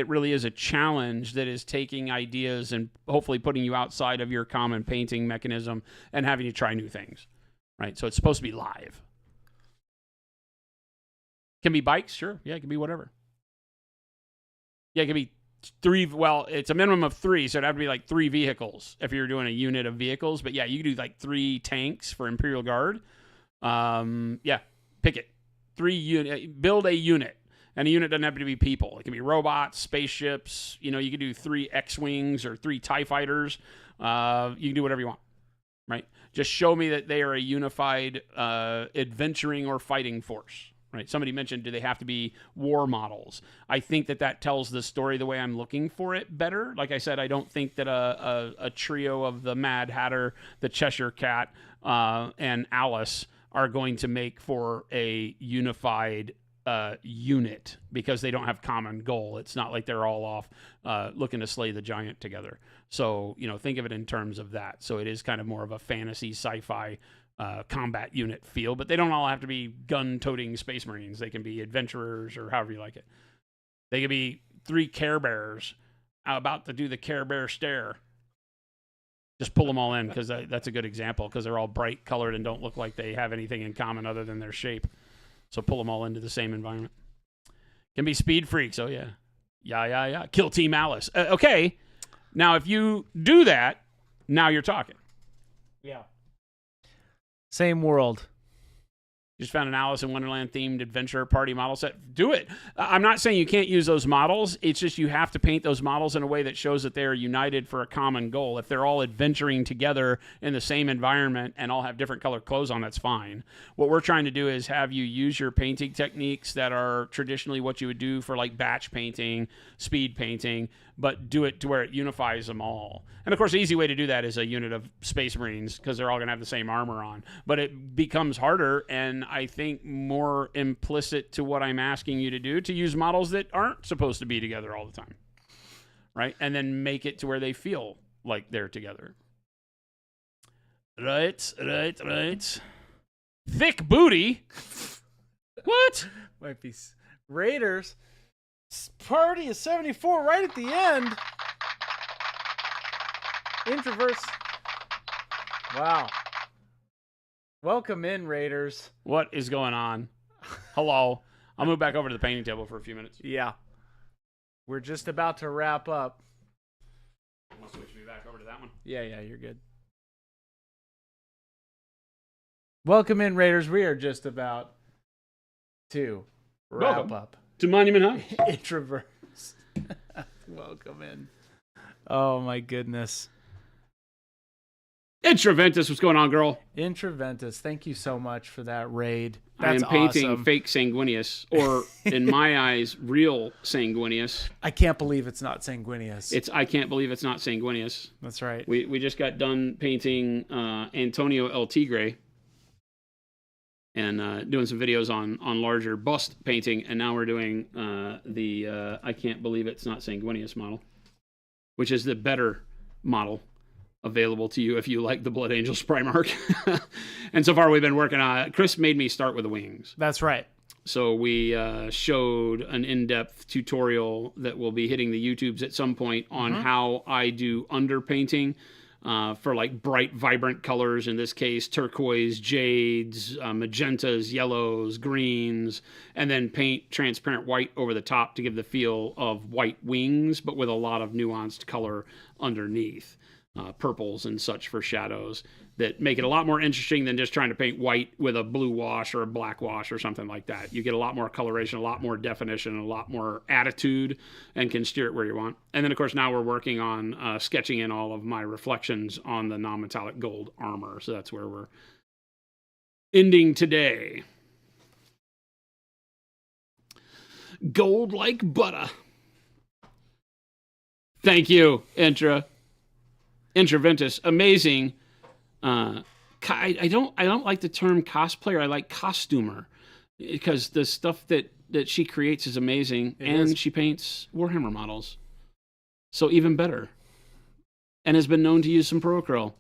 really is a challenge that is taking ideas and hopefully putting you outside of your common painting mechanism and having you try new things, right? So it's supposed to be live. Can be bikes, sure. Yeah, it can be whatever. Yeah, it can be 3. Well, it's a minimum of 3, so it'd have to be like 3 vehicles if you're doing a unit of vehicles. But yeah, you could do like 3 tanks for Imperial Guard. Yeah, pick it. 3 unit. Build a unit, and a unit doesn't have to be people. It can be robots, spaceships. You could do 3 X-wings or 3 TIE fighters. You can do whatever you want, right? Just show me that they are a unified adventuring or fighting force. Right. Somebody mentioned, do they have to be war models? I think that tells the story the way I'm looking for it better. Like I said, I don't think that a trio of the Mad Hatter, the Cheshire Cat, and Alice are going to make for a unified unit, because they don't have common goal. It's not like they're all off looking to slay the giant together. So, think of it in terms of that. So it is kind of more of a fantasy sci-fi combat unit feel, but they don't all have to be gun-toting Space Marines. They can be adventurers or however you like it. They could be 3 Care Bears about to do the Care Bear stare. Just pull them all in, because that's a good example, because they're all bright colored and don't look like they have anything in common other than their shape. So pull them all into the same environment. Can be speed freaks. Oh, yeah. Yeah. Kill Team Alice. Okay. Now, if you do that, now you're talking. Yeah. Same world. Just found an Alice in Wonderland themed adventure party model set. Do it. I'm not saying you can't use those models. It's just you have to paint those models in a way that shows that they are united for a common goal. If they're all adventuring together in the same environment and all have different colored clothes on, that's fine. What we're trying to do is have you use your painting techniques that are traditionally what you would do for like batch painting, speed painting, but do it to where it unifies them all. And of course, the easy way to do that is a unit of Space Marines, because they're all going to have the same armor on. But it becomes harder, and I think more implicit to what I'm asking you to do, to use models that aren't supposed to be together all the time, right? And then make it to where they feel like they're together. Right. Thick booty. What? Might be Raiders. Party is 74 right at the end. Introverts. Wow. Welcome in, Raiders. What is going on? Hello. I'll move back over to the painting table for a few minutes. Yeah. We're just about to wrap up. I'll switch me back over to that one. Yeah, you're good. Welcome in, Raiders. We are just about to wrap up. To Monument High. Introverts. Welcome in. Oh, my goodness. Intraventus, what's going on, girl? Intraventus, thank you so much for that raid. I am That's painting awesome. fake Sanguinius, or in my eyes, real Sanguinius. I can't believe it's not Sanguinius. I can't believe it's not Sanguinius. That's right. We just got done painting Antonio El Tigre, and doing some videos on larger bust painting. And now we're doing I can't believe it's not sanguineous model, which is the better model available to you if you like the Blood Angels Primark. And so far we've been working on, Chris made me start with the wings. That's right. So we showed an in-depth tutorial that will be hitting the YouTubes at some point on how I do underpainting for like bright, vibrant colors. In this case, turquoise, jades, magentas, yellows, greens, and then paint transparent white over the top to give the feel of white wings, but with a lot of nuanced color underneath. Purples and such for shadows that make it a lot more interesting than just trying to paint white with a blue wash or a black wash or something like that. You get a lot more coloration, a lot more definition, a lot more attitude, and can steer it where you want. And then, of course, now we're working on sketching in all of my reflections on the non-metallic gold armor. So that's where we're ending today. Gold like butter. Thank you, Intraventus, amazing. I don't like the term cosplayer. I like costumer, because the stuff that she creates is amazing, she paints Warhammer models, so even better. And has been known to use some Procryl.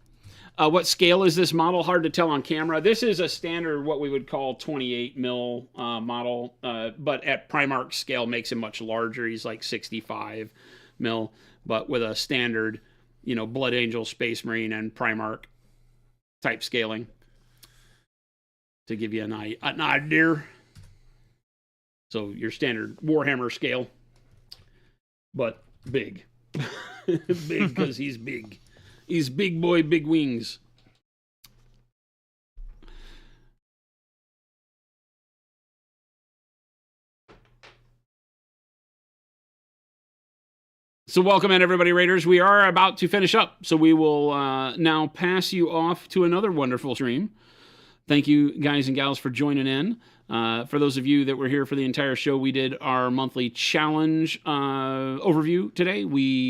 What scale is this model? Hard to tell on camera. This is a standard, what we would call 28 mil model, but at Primark scale makes him much larger. He's like 65 mil, but with a standard, Blood Angel, Space Marine, and Primark type scaling to give you an idea. So your standard Warhammer scale, but big. Big because he's big. He's big boy, big wings. So welcome in, everybody, Raiders. We are about to finish up, so we will now pass you off to another wonderful stream. Thank you, guys and gals, for joining in. For those of you that were here for the entire show, we did our monthly challenge overview today.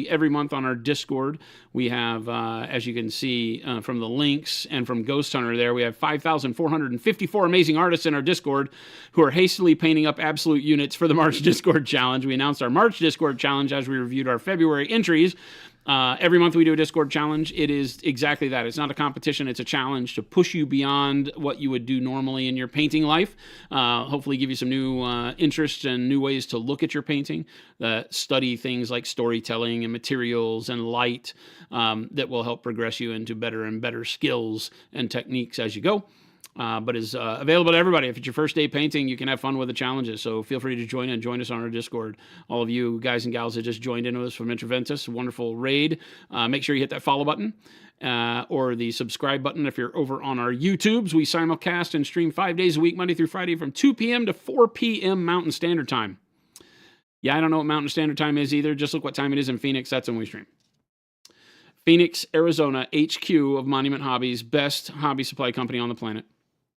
Every month on our Discord, we have, as you can see from the links and from Ghost Hunter there, we have 5,454 amazing artists in our Discord who are hastily painting up absolute units for the March Discord challenge. We announced our March Discord challenge as we reviewed our February entries. Every month we do a Discord challenge. It is exactly that. It's not a competition. It's a challenge to push you beyond what you would do normally in your painting life. Hopefully give you some new interests and new ways to look at your painting. Study things like storytelling and materials and light that will help progress you into better and better skills and techniques as you go. But is available to everybody. If it's your first day painting, you can have fun with the challenges. So feel free to join us on our Discord. All of you guys and gals that just joined in with us from Intraventus, wonderful raid. Make sure you hit that follow button or the subscribe button if you're over on our YouTubes. We simulcast and stream 5 days a week, Monday through Friday, from 2 p.m. to 4 p.m. Mountain Standard Time. Yeah, I don't know what Mountain Standard Time is either. Just look what time it is in Phoenix. That's when we stream. Phoenix, Arizona, HQ of Monument Hobbies, best hobby supply company on the planet.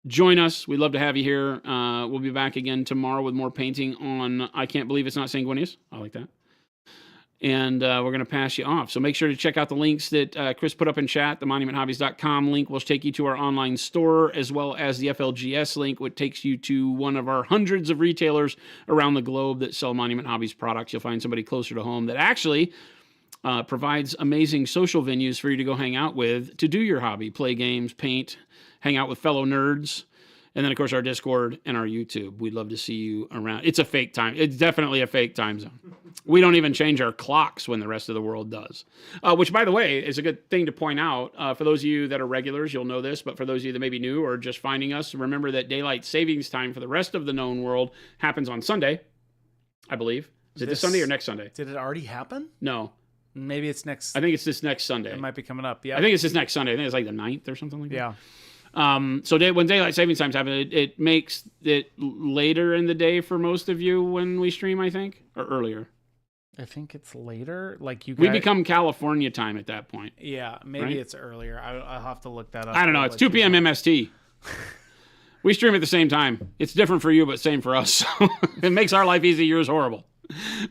Join us. We'd love to have you here. We'll be back again tomorrow with more painting on I Can't Believe It's Not Sanguineous. I like that. And we're going to pass you off. So make sure to check out the links that Chris put up in chat. The monumenthobbies.com link will take you to our online store, as well as the FLGS link, which takes you to one of our hundreds of retailers around the globe that sell Monument Hobbies products. You'll find somebody closer to home that actually provides amazing social venues for you to go hang out with, to do your hobby, play games, paint, hang out with fellow nerds, and then, of course, our Discord and our YouTube. We'd love to see you around. It's a fake time. It's definitely a fake time zone. We don't even change our clocks when the rest of the world does, which, by the way, is a good thing to point out. For those of you that are regulars, you'll know this, but for those of you that may be new or just finding us, remember that daylight savings time for the rest of the known world happens on Sunday, I believe. Is it this Sunday or next Sunday? Did it already happen? No. Maybe it's next. I think it's this next Sunday. It might be coming up, yeah. I think it's this next Sunday. I think it's like the 9th or something like that. Yeah. So when daylight savings times happen, it makes it later in the day for most of you when we stream, I think, or earlier. I think it's later. Like we become California time at that point. Yeah, maybe right? It's earlier. I'll have to look that up. I don't know. It's 2 p.m. MST. We stream at the same time. It's different for you, but same for us. So it makes our life easy. Yours horrible.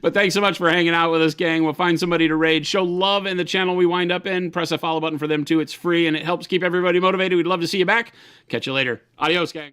But thanks so much for hanging out with us, gang. We'll find somebody to raid. Show love in the channel we wind up in. Press a follow button for them, too. It's free, and it helps keep everybody motivated. We'd love to see you back. Catch you later. Adios, gang.